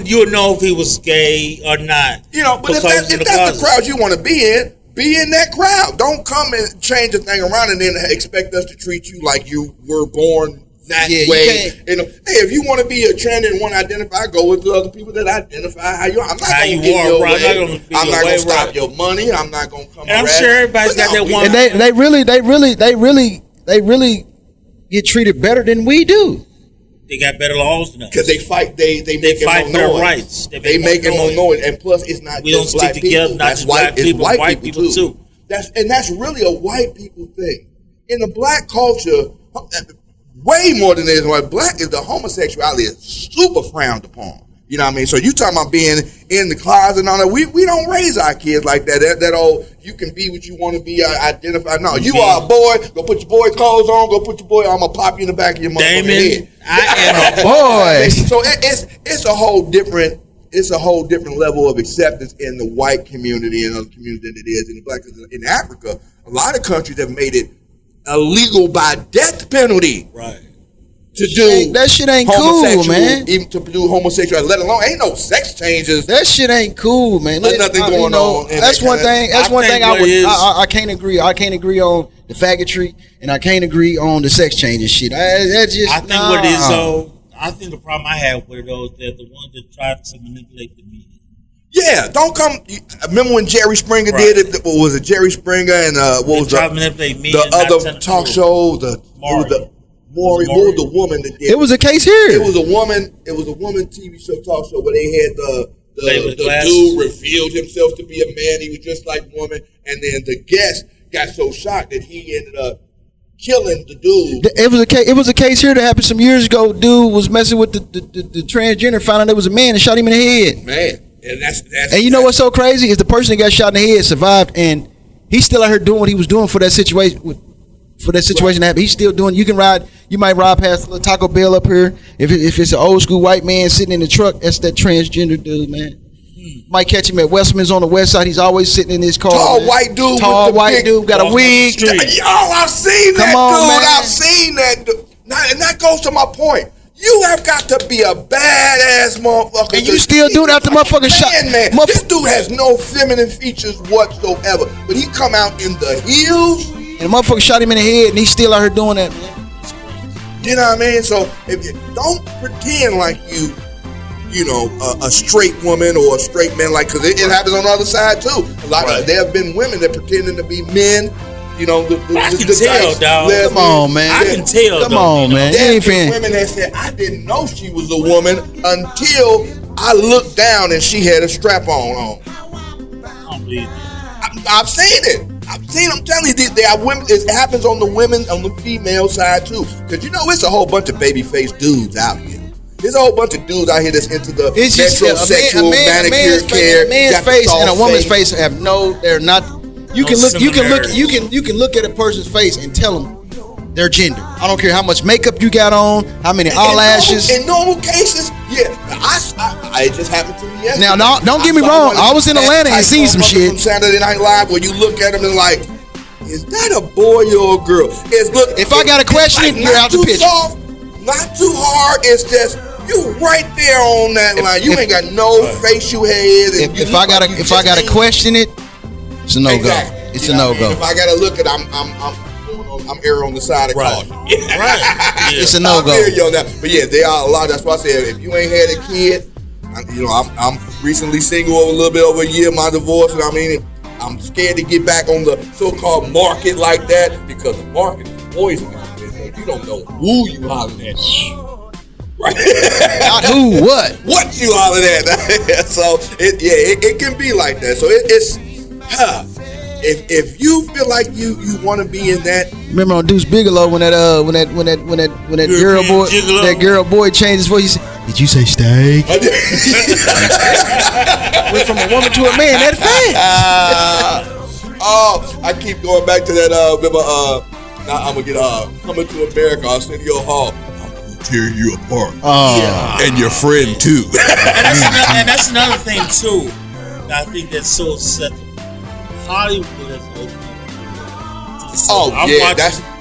You would know if he was gay or not. But if that's the crowd you want to be in that crowd. Don't come and change the thing around and then expect us to treat you like you were born that way. Hey, if you want to be a trend and want to identify, go with the other people that identify how you are. I'm not going to get your way. I'm not going to stop your money. I'm not going to come. And I'm sure everybody's got that one. And they really get treated better than we do. They got better laws than us. Because they fight. They fight for their rights. They make it more noise. And plus, it's not just black people. That's white people. White people too. That's really a white people thing. In the black culture, way more than it is white. Black is the homosexuality is super frowned upon. You know what I mean? So you talking about being in the closet and all that. We don't raise our kids like that. That old, you can be what you want to be, identify. No, you are a boy. Go put your boy clothes on. Go put your boy. I'm gonna pop you in the back of your motherfucking head. I am a boy. So it's a whole different level of acceptance in the white community and other community than it is in the black. In Africa, a lot of countries have made it illegal by death penalty. Right. To do that shit ain't cool, man. Even to do homosexuality, let alone ain't no sex changes. That shit ain't cool, man. There's nothing going on. That's one thing. That's one thing I can't agree. I can't agree on the faggotry, and I can't agree on the sex change and shit. I think what it is though. I think the problem I have with those that the ones that try to manipulate the media. Yeah, don't come. Remember when Jerry Springer did it? What was it? Jerry Springer and what was the other talk show? What was the woman that did it? It was a case here. It was a woman. It was a woman TV show talk show where they had the dude revealed himself to be a man. He was just like a woman, and then the guest got so shocked that he ended up killing the dude. It was a case here that happened some years ago. Dude was messing with the transgender, found out it was a man, and shot him in the head. Man. And you know what's so crazy is the person that got shot in the head survived, and he's still out here doing what he was doing for that situation. For that situation to happen, he's still doing. You might ride past the Taco Bell up here. If it's an old school white man sitting in the truck, that's that transgender dude, man. Might catch him at Westman's on the west side. He's always sitting in his car. Tall white dude. Got a wig. Yo, I've seen that dude. I've seen that dude. And that goes to my point. You have got to be a badass motherfucker. And you still doing that the motherfucking shot. Man, this dude has no feminine features whatsoever. But he come out in the heels. And the motherfucker shot him in the head, and he's still out here doing that, man. You know what I mean? So if you don't pretend like you know, a straight woman or a straight man, like, because it happens on the other side too. There have been women that pretending to be men. You know, I can tell, dog. Come on, man. I can tell. Come on, man. There have been women that said, I didn't know she was a woman until I looked down and she had a strap on. I don't believe it. I've seen it. I'm telling you, there are women. It happens on the female side too. Because you know, it's a whole bunch of baby-faced dudes out here. There's a whole bunch of dudes out here that's into the metrosexual manicure care. A man's face and a woman's face have they're not. You can look at a person's face and tell them their gender. I don't care how much makeup you got on, how many eyelashes. In normal cases, yeah. It just happened to me yesterday. Now, don't get me wrong. I was in Atlanta and seen some shit from Saturday Night Live where you look at them and like, is that a boy or a girl? If I got to question it, you're out the picture. Soft, not too hard. It's just you right there on that line. You ain't got no facial hair. If I gotta question it. It's a no-go. Exactly. It's a no-go. If I gotta look at, I'm err on the side of caution. Right. It's a no-go. I feel you on that. But yeah, there are a lot. That's why I said if you ain't had a kid, I'm recently single over a little bit over a year. My divorce, and I mean, I'm scared to get back on the so-called market like that because the market is poison out there. So you don't know who you hollering at. Right. Not who, what? What you hollering at? So it can be like that. So it's. If you feel like you want to be in that, remember on Deuce Bigelow when that girl boy changed his voice, he said, "Did you say steak?" Went from a woman to a man that fast. I keep going back to that. Now I'm gonna get Coming to America. I'll send you a hall. I'm gonna tear you apart. And your friend too. And that's another thing too. I think that's so acceptable. Hollywood has opened.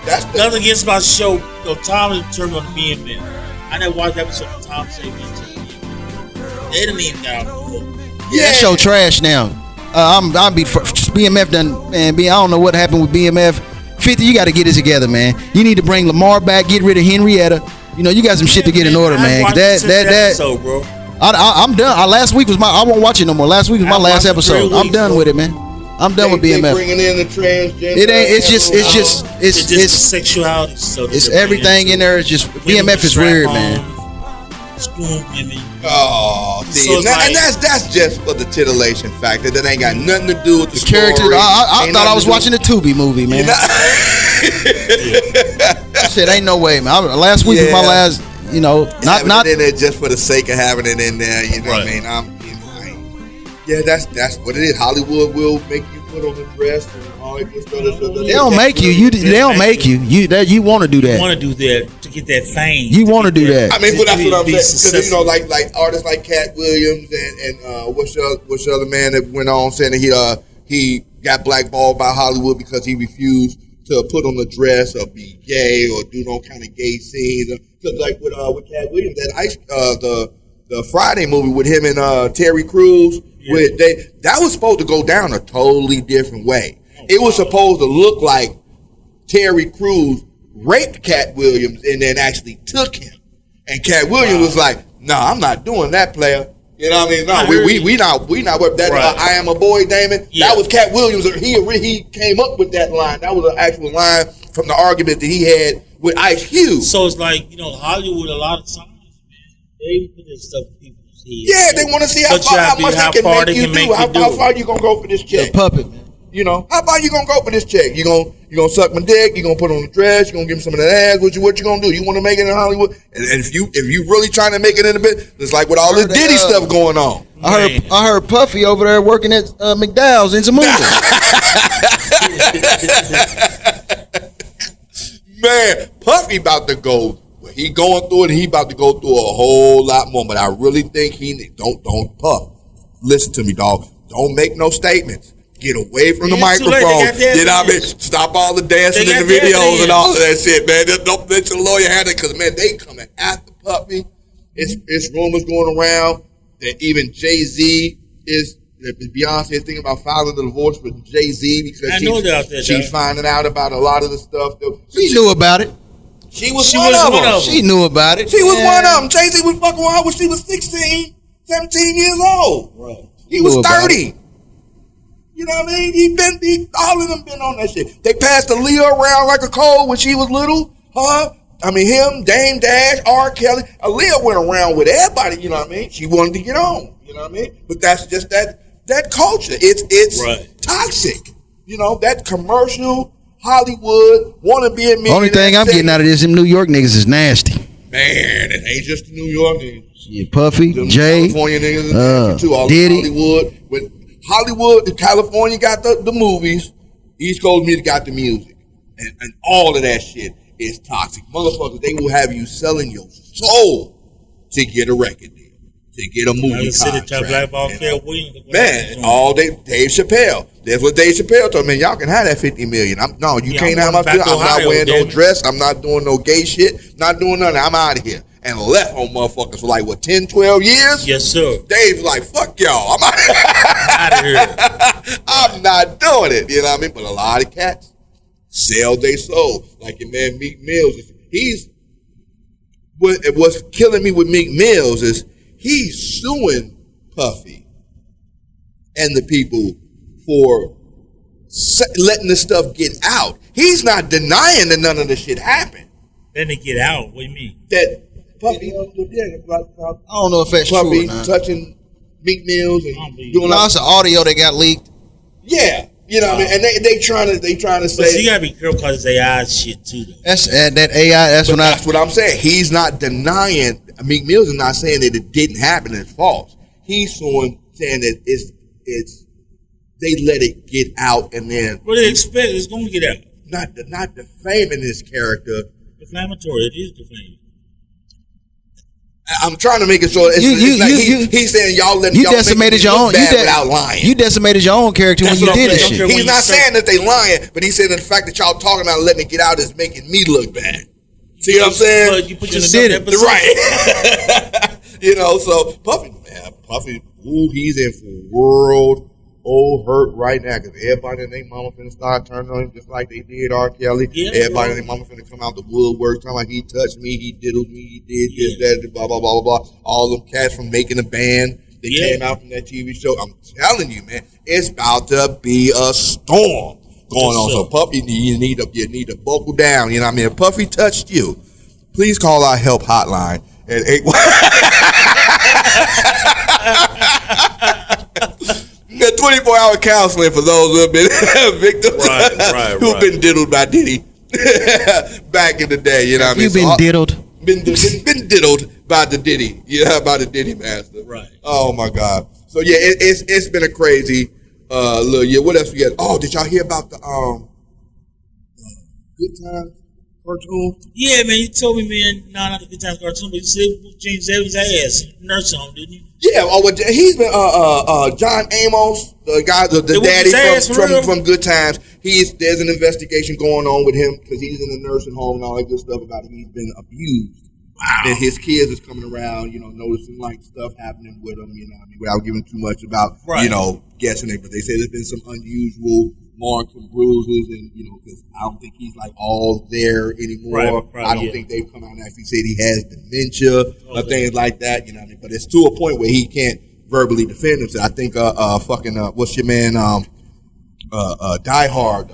That's nothing against my show. Tom turned on Being Men. I never watched that episode of Tom say me to They didn't even got out. Yeah, that show trash now. I'll be BMF done, man. I don't know what happened with BMF. 50, you got to get it together, man. You need to bring Lamar back. Get rid of Henrietta. You know, you got some shit to get in order, man. Bro. I'm done. Last week was I won't watch it no more. Last week was my last episode. I'm done with it, man. I'm done with BMF. Bringing in the transgender. It ain't. It's sexuality. So it's everything in there. It's just BMF is weird, man. Screwing women. Oh, see, so and that's just for the titillation factor. That ain't got nothing to do with the character. I thought I was watching a Tubi movie, man. I said, ain't no way, man. Last week was my last. You know, not in there just for the sake of having it in there. You know what I mean? Yeah, that's what it is. Hollywood will make you put on the dress and all that good stuff. They don't make you. They don't make you. You want to do that. You want to do that to get that fame. You want to do that. I mean, but that's what I'm saying. Because you know, like artists like Cat Williams and what's the other man that went on saying that he got blackballed by Hollywood because he refused to put on a dress or be gay or do no kind of gay scenes. Because like with Cat Williams, the Friday movie with him and Terry Crews. Yeah. That was supposed to go down a totally different way. It was supposed to look like Terry Crews raped Cat Williams and then actually took him. And Cat Williams was like, "No, I'm not doing that, player." You know what I mean? No, we not what that. Right. I am a boy, Damon. Yeah. That was Cat Williams. He came up with that line. That was an actual line from the argument that he had with Ice Cube. So it's like, Hollywood a lot of times, man, they put this stuff in people's heads. Yeah, they want to see how much they can make you do. How far you gonna go for this check? The puppet, man. How far you gonna go for this check? You gonna suck my dick? You gonna put on the dress? You gonna give me some of that ass? What you gonna do? You want to make it in Hollywood? And if you really trying to make it in a bit, it's like with all this Diddy stuff going on. I heard Puffy over there working at McDowell's in Zamunda. Man, Puffy about to go. He going through it. And he about to go through a whole lot more. But I really think don't Puff. Listen to me, dog. Don't make no statements. Get away from the microphone. You know what I mean? Stop all the dancing in the videos and all of that shit, man. Don't let your lawyer have it, because, man, they coming after Puffy. It's rumors going around that even Jay-Z Beyonce is thinking about filing a divorce with Jay-Z because she's finding out about a lot of the stuff. She knew about it. She was one of them. She knew about it. She was one of them. Jay-Z was fucking with her when she was 16, 17 years old. Right. He was 30. You know what I mean? All of them been on that shit. They passed Aaliyah around like a cold when she was little. Him, Dame Dash, R. Kelly. Aaliyah went around with everybody, you know what I mean? She wanted to get on, you know what I mean? But that's just that culture. It's right. Toxic. That commercial, Hollywood, want to be a millionaire. Only thing I'm getting out of this, them New York niggas is nasty. Man, it ain't just the New York niggas. Yeah, Puffy, them Jay, California niggas too. All Diddy. Hollywood, California got the movies. East Coast music got the music. And all of that shit is toxic. Motherfuckers, they will have you selling your soul to get a record deal, to get a movie contract. Man, all day, Dave Chappelle. That's what Dave Chappelle told me. Man, y'all can have that $50 million. You can't have my $50. I'm not wearing no dress. I'm not doing no gay shit. Not doing nothing. I'm out of here. And left on motherfuckers for like, 10, 12 years? Yes, sir. Dave's like, fuck y'all. I'm out of here. I'm not doing it. You know what I mean? But a lot of cats sell their soul. Like your man Meek Mills. What's killing me with Meek Mills is he's suing Puffy and the people for letting this stuff get out. He's not denying that none of this shit happened. Letting it get out? What do you mean? That Puffy, I don't know if that's Puffy true. touching Meek Mills and doing it's an audio that got leaked. Yeah, you know what I mean. And they trying to say. But you gotta be careful because it's AI shit too. Though. That's that AI. That's what I'm saying. He's not denying. Meek Mills is not saying that it didn't happen. It's false. He's saying that it's they let it get out and then. What do they expect? It's going to get out. Not defaming his character. Defamatory. It is defaming. I'm trying to make it so he's saying y'all let you decimated your own without lying. You decimated your own character when you did this shit. He's not saying that they lying, but he said that the fact that y'all talking about letting it get out is making me look bad. See what I'm saying? But you put yourself in that position. Right. So Puffy, he's in for world hurt right now because everybody and their mama finna start turning on him just like they did R. Kelly. Yeah, everybody and their mama finna come out the woodwork talking like he touched me, he diddled me, he did this, that, blah, blah, blah, blah, blah. All them cats from Making a Band, they came out from that TV show. I'm telling you, man, it's about to be a storm going on. So Puffy, you need to buckle down. You know what I mean? If Puffy touched you, please call our help hotline at 24-hour counseling for those who have been victims, who've been diddled by Diddy back in the day. You know what I mean? You've been diddled. Been diddled by the Diddy. Yeah, by the Diddy master. Right. Oh my God. So yeah, it's been a crazy little year. What else we got? Oh, did y'all hear about the Good Times cartoon? Yeah, man. You told me, man. No, not the Good Times cartoon, but you said James Evans' ass nursing home, didn't you? Yeah, he's been John Amos, the guy, the daddy from Good Times. There's an investigation going on with him because he's in a nursing home and all that good stuff about he's been abused. Wow. And his kids is coming around, noticing like stuff happening with him, without giving too much about, guessing it. But they say there's been some unusual marks and bruises, and because I don't think he's like all there anymore. Right, I don't think they've come out and actually said he has dementia or things like that. You know what I mean? But it's to a point where he can't verbally defend himself. I think what's your man Die Hard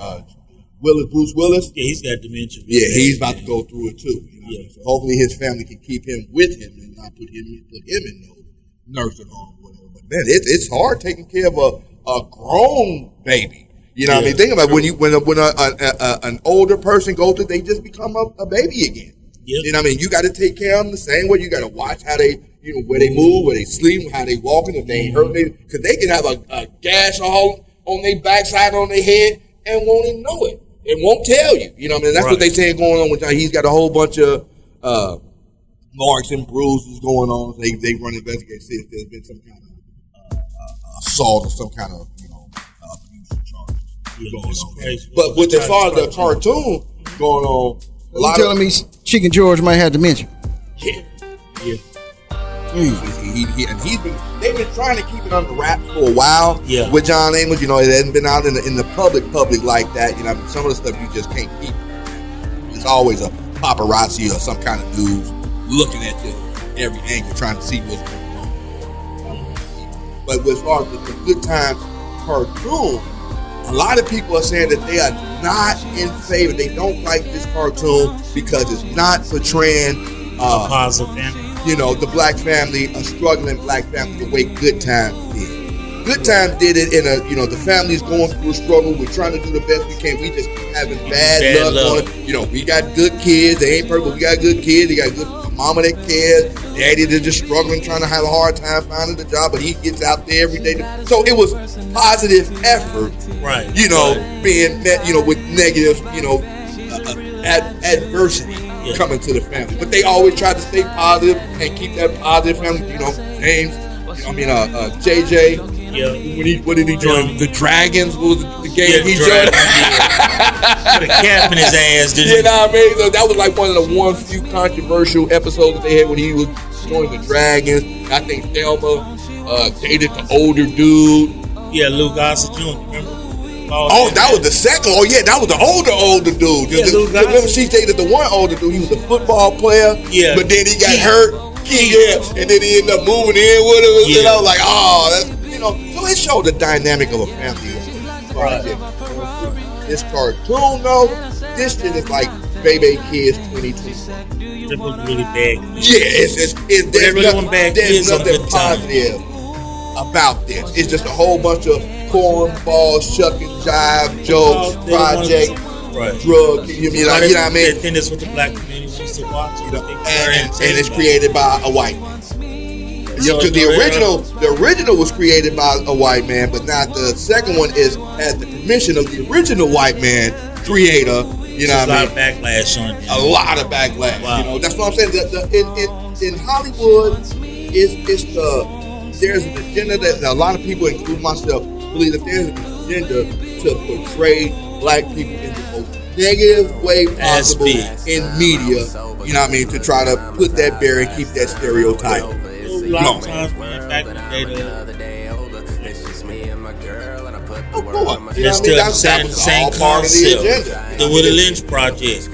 Bruce Willis. Yeah, he's got dementia. Yeah, he's about to go through it too. You know what I mean? So hopefully his family can keep him with him and not put him in no nursing home or whatever. But man, it's hard taking care of a grown baby. You know what I mean? Think about when an older person goes through, they just become a baby again. Yep. You know what I mean? You got to take care of them the same way. You got to watch how they, where they move, where they sleep, how they walking, if they ain't hurt, because they can have a gash all on their backside, on their head, and won't even know it. It won't tell you. You know what I mean? That's what they saying going on with him. He's got a whole bunch of marks and bruises going on. So they run investigate, see if there's been some kind of assault or some kind of abuse charges going on. But with as far as the cartoon going on, you telling me Chicken George might have dementia? Yeah. They've been trying to keep it under wraps for a while with John Amos. It hasn't been out in the public like that. Some of the stuff you just can't keep. There's always a paparazzi or some kind of dudes looking at you every angle, trying to see what's going on. But as far as the Good Times cartoon, a lot of people are saying that they are not in favor. They don't like this cartoon because it's not portraying a positive family. The black family, a struggling black family, the way Good Times did. Good Times did it in the family's going through a struggle. We're trying to do the best we can. We just keep having bad luck on it. We got good kids. They ain't perfect. We got good kids. They got good mama that cares. Daddy that's just struggling, trying to have a hard time finding the job, but he gets out there every day. So it was positive effort, right? Being met, with negative, adversity. Coming to the family, but they always try to stay positive and keep that positive family. James, JJ. Yeah. What did he join? The Dragons was the game he joined. Put a cap in his ass, didn't he? You know what I mean? So that was like one of the few controversial episodes that they had when he was joining the Dragons. I think Thelma dated the older dude. Yeah, Lou Gossett Jr. Remember? That was the second. Oh yeah, that was the older dude. Yeah, remember she dated the one older dude. He was a football player. Yeah, but then he got hurt. Yeah, and then he ended up moving in with him. And I was like, that's So it showed the dynamic of a family. Right. This cartoon though, this shit is like Baby Kids 2020. It was really bad. Yeah, there's nothing positive about this. It's just a whole bunch of cornball, shuck and jive, jokes, project, drug. You know what I mean? I think that's what the black community used to watch. And it's created by a white man. Because the original was created by a white man, but now the second one has the permission of the original white man creator. You know what I mean? A lot of backlash on it. A lot of backlash. Wow. That's what I'm saying. In Hollywood, there's an agenda that a lot of people, including myself, believe that there's an agenda to portray black people in the most negative way possible in media. You know what I mean? To try to put that barrier and keep that stereotype. A lot of times, back in the day, that's the same part of the agenda. The Willie Lynch Project,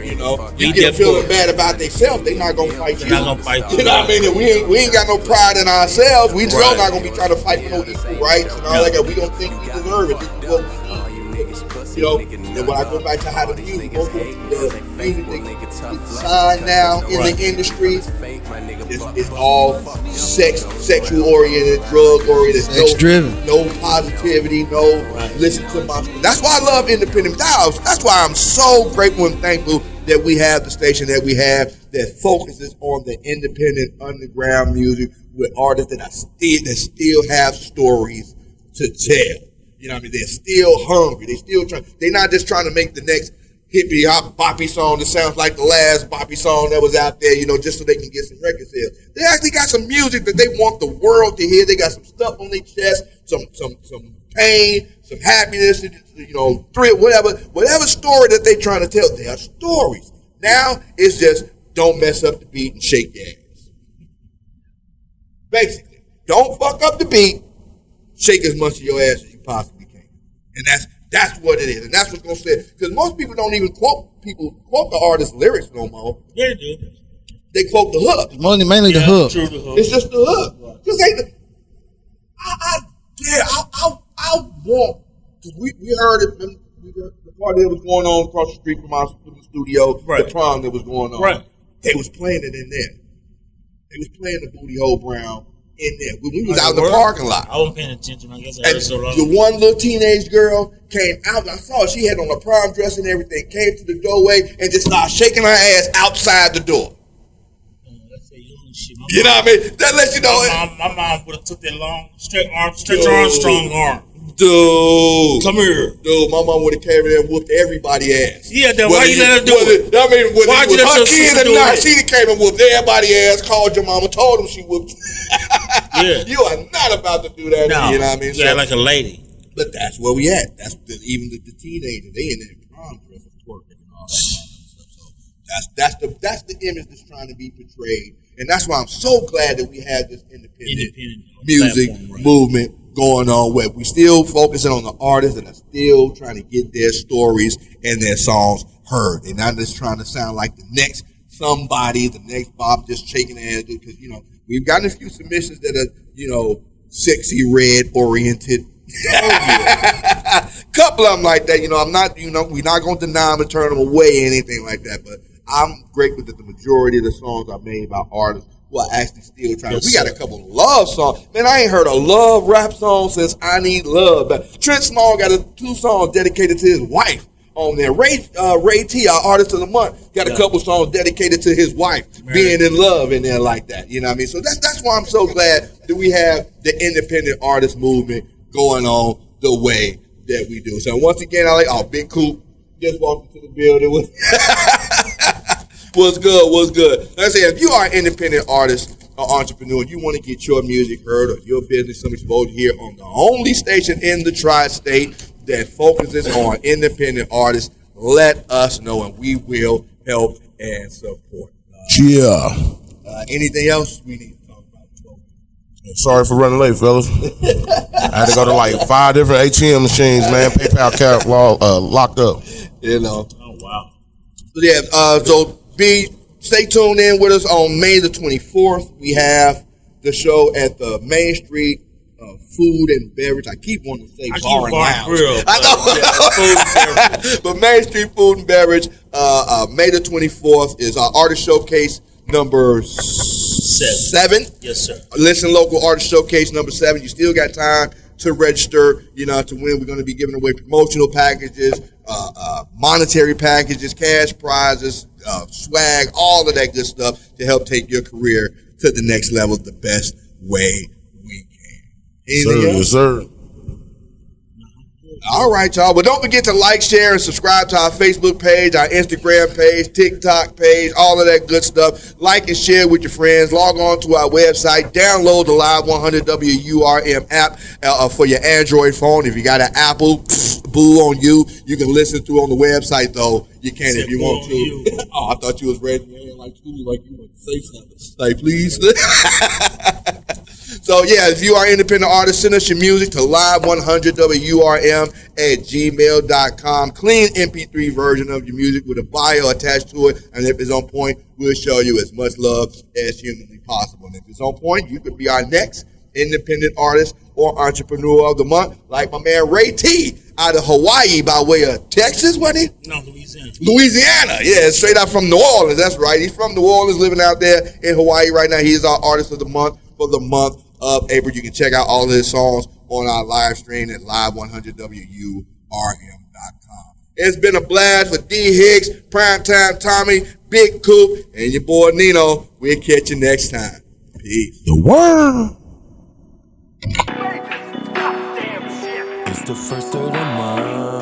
you get feeling bad about themselves, they not gonna fight you. They're not gonna fight you. You know what I mean? We ain't got no pride in ourselves. We still not gonna be trying to fight for no equal rights and all that. We don't think we deserve it. This is what we need. And when I go back to how the music, the music that gets signed now in the industry, it's all sexual oriented, drug oriented, sex driven, no positivity, no listen to my. That's why I love independent. That's why I'm so grateful and thankful that we have the station that we have that focuses on the independent underground music with artists that still have stories to tell. You know what I mean? They're still hungry. They still trying. They're not just trying to make the next hippie hop boppy song that sounds like the last boppy song that was out there, just so they can get some record sales. They actually got some music that they want the world to hear. They got some stuff on their chest, some pain, some happiness, thrill, whatever story that they trying to tell. They are stories. Now it's just don't mess up the beat and shake your ass. Basically, don't fuck up the beat. Shake as much of your ass as you possibly can. And That's what it is, and that's what's gonna say. Because most people don't even quote the artist's lyrics no more. Yeah, they do. They quote the hook. Mainly the hook. True, the hook. It's just the hook. Because I want, because we heard it, the party that was going on across the street from the studio, right. The prom that was going on. Right. They was playing it in there. They was playing the Booty Hole Brown in there. When we was out in the parking lot. I wasn't paying attention. I guess I heard so long. The one little teenage girl came out. I saw her. She had on a prom dress and everything. Came to the doorway and just started shaking her ass outside the door. You know what I mean? That lets you know. My mom would have took that long, stretch Armstrong arm. Dude, come here. Dude, my mom would have came in there and whooped everybody's ass. Yeah, then why you let her do it? I mean, why you let her kid or not, she came and whooped everybody's ass, called your mama, told him she whooped. Yeah. You are not about to do that. No, you know what I mean? Yeah, like a lady. But that's where we at. That's even the teenagers. They in their prom dresses twerking and all that stuff. So that's the image that's trying to be portrayed. And that's why I'm so glad that we have this independent music movement going on, where we still focusing on the artists that are still trying to get their stories and their songs heard. They're not just trying to sound like the next somebody, the next Bob just shaking their head. Because, we've gotten a few submissions that are, sexy red oriented. Couple of them like that. I'm not, we're not going to deny them and turn them away or anything like that. But I'm grateful that the majority of the songs are made by artists who are actually still trying. We got a couple of love songs. Man, I ain't heard a love rap song since I Need Love. But Trent Small got 2 songs dedicated to his wife on there. Ray T, our artist of the month, got a couple songs dedicated to his wife being in love in there like that. You know what I mean? So that's why I'm so glad that we have the independent artist movement going on the way that we do. So once again, Big Coop just walked into the building with What's good? Like I say, if you are an independent artist or entrepreneur, you want to get your music heard or your business some exposure here on the only station in the tri-state that focuses on independent artists, let us know and we will help and support. Anything else we need to talk about? Sorry for running late, fellas. I had to go to like 5 different ATM machines, man. PayPal account locked up. Oh, wow. So stay tuned in with us on May the 24th. We have the show at the Main Street Food and Beverage. I keep wanting to say bar and lounge. I know. But Main Street Food and Beverage, May the 24th is our artist showcase number 7. Yes, sir. Listen, local artist showcase number 7. You still got time to register, to win. We're going to be giving away promotional packages, monetary packages, cash prizes, swag, all of that good stuff to help take your career to the next level the best way we can. Yes, sir. All right, y'all. But don't forget to like, share, and subscribe to our Facebook page, our Instagram page, TikTok page, all of that good stuff. Like and share with your friends. Log on to our website. Download the Live 100 WURM app for your Android phone. If you got an Apple, boo on you. You can listen to on the website, though. You can if you want to. Oh, I thought you was ready, man. Like you want to say something. Like, please. So, if you are an independent artist, send us your music to live100WURM@gmail.com. Clean MP3 version of your music with a bio attached to it. And if it's on point, we'll show you as much love as humanly possible. And if it's on point, you could be our next independent artist or entrepreneur of the month, like my man Ray T out of Hawaii by way of Texas, wasn't he? No, Louisiana. Louisiana, yeah, straight out from New Orleans. That's right. He's from New Orleans, living out there in Hawaii right now. He is our artist of the month for the month of April. You can check out all of his songs on our live stream at live100WURM.com. It's been a blast with D. Hicks, Primetime Tommy, Big Coop, and your boy Nino. We'll catch you next time. Peace. The world. It's the first of the month.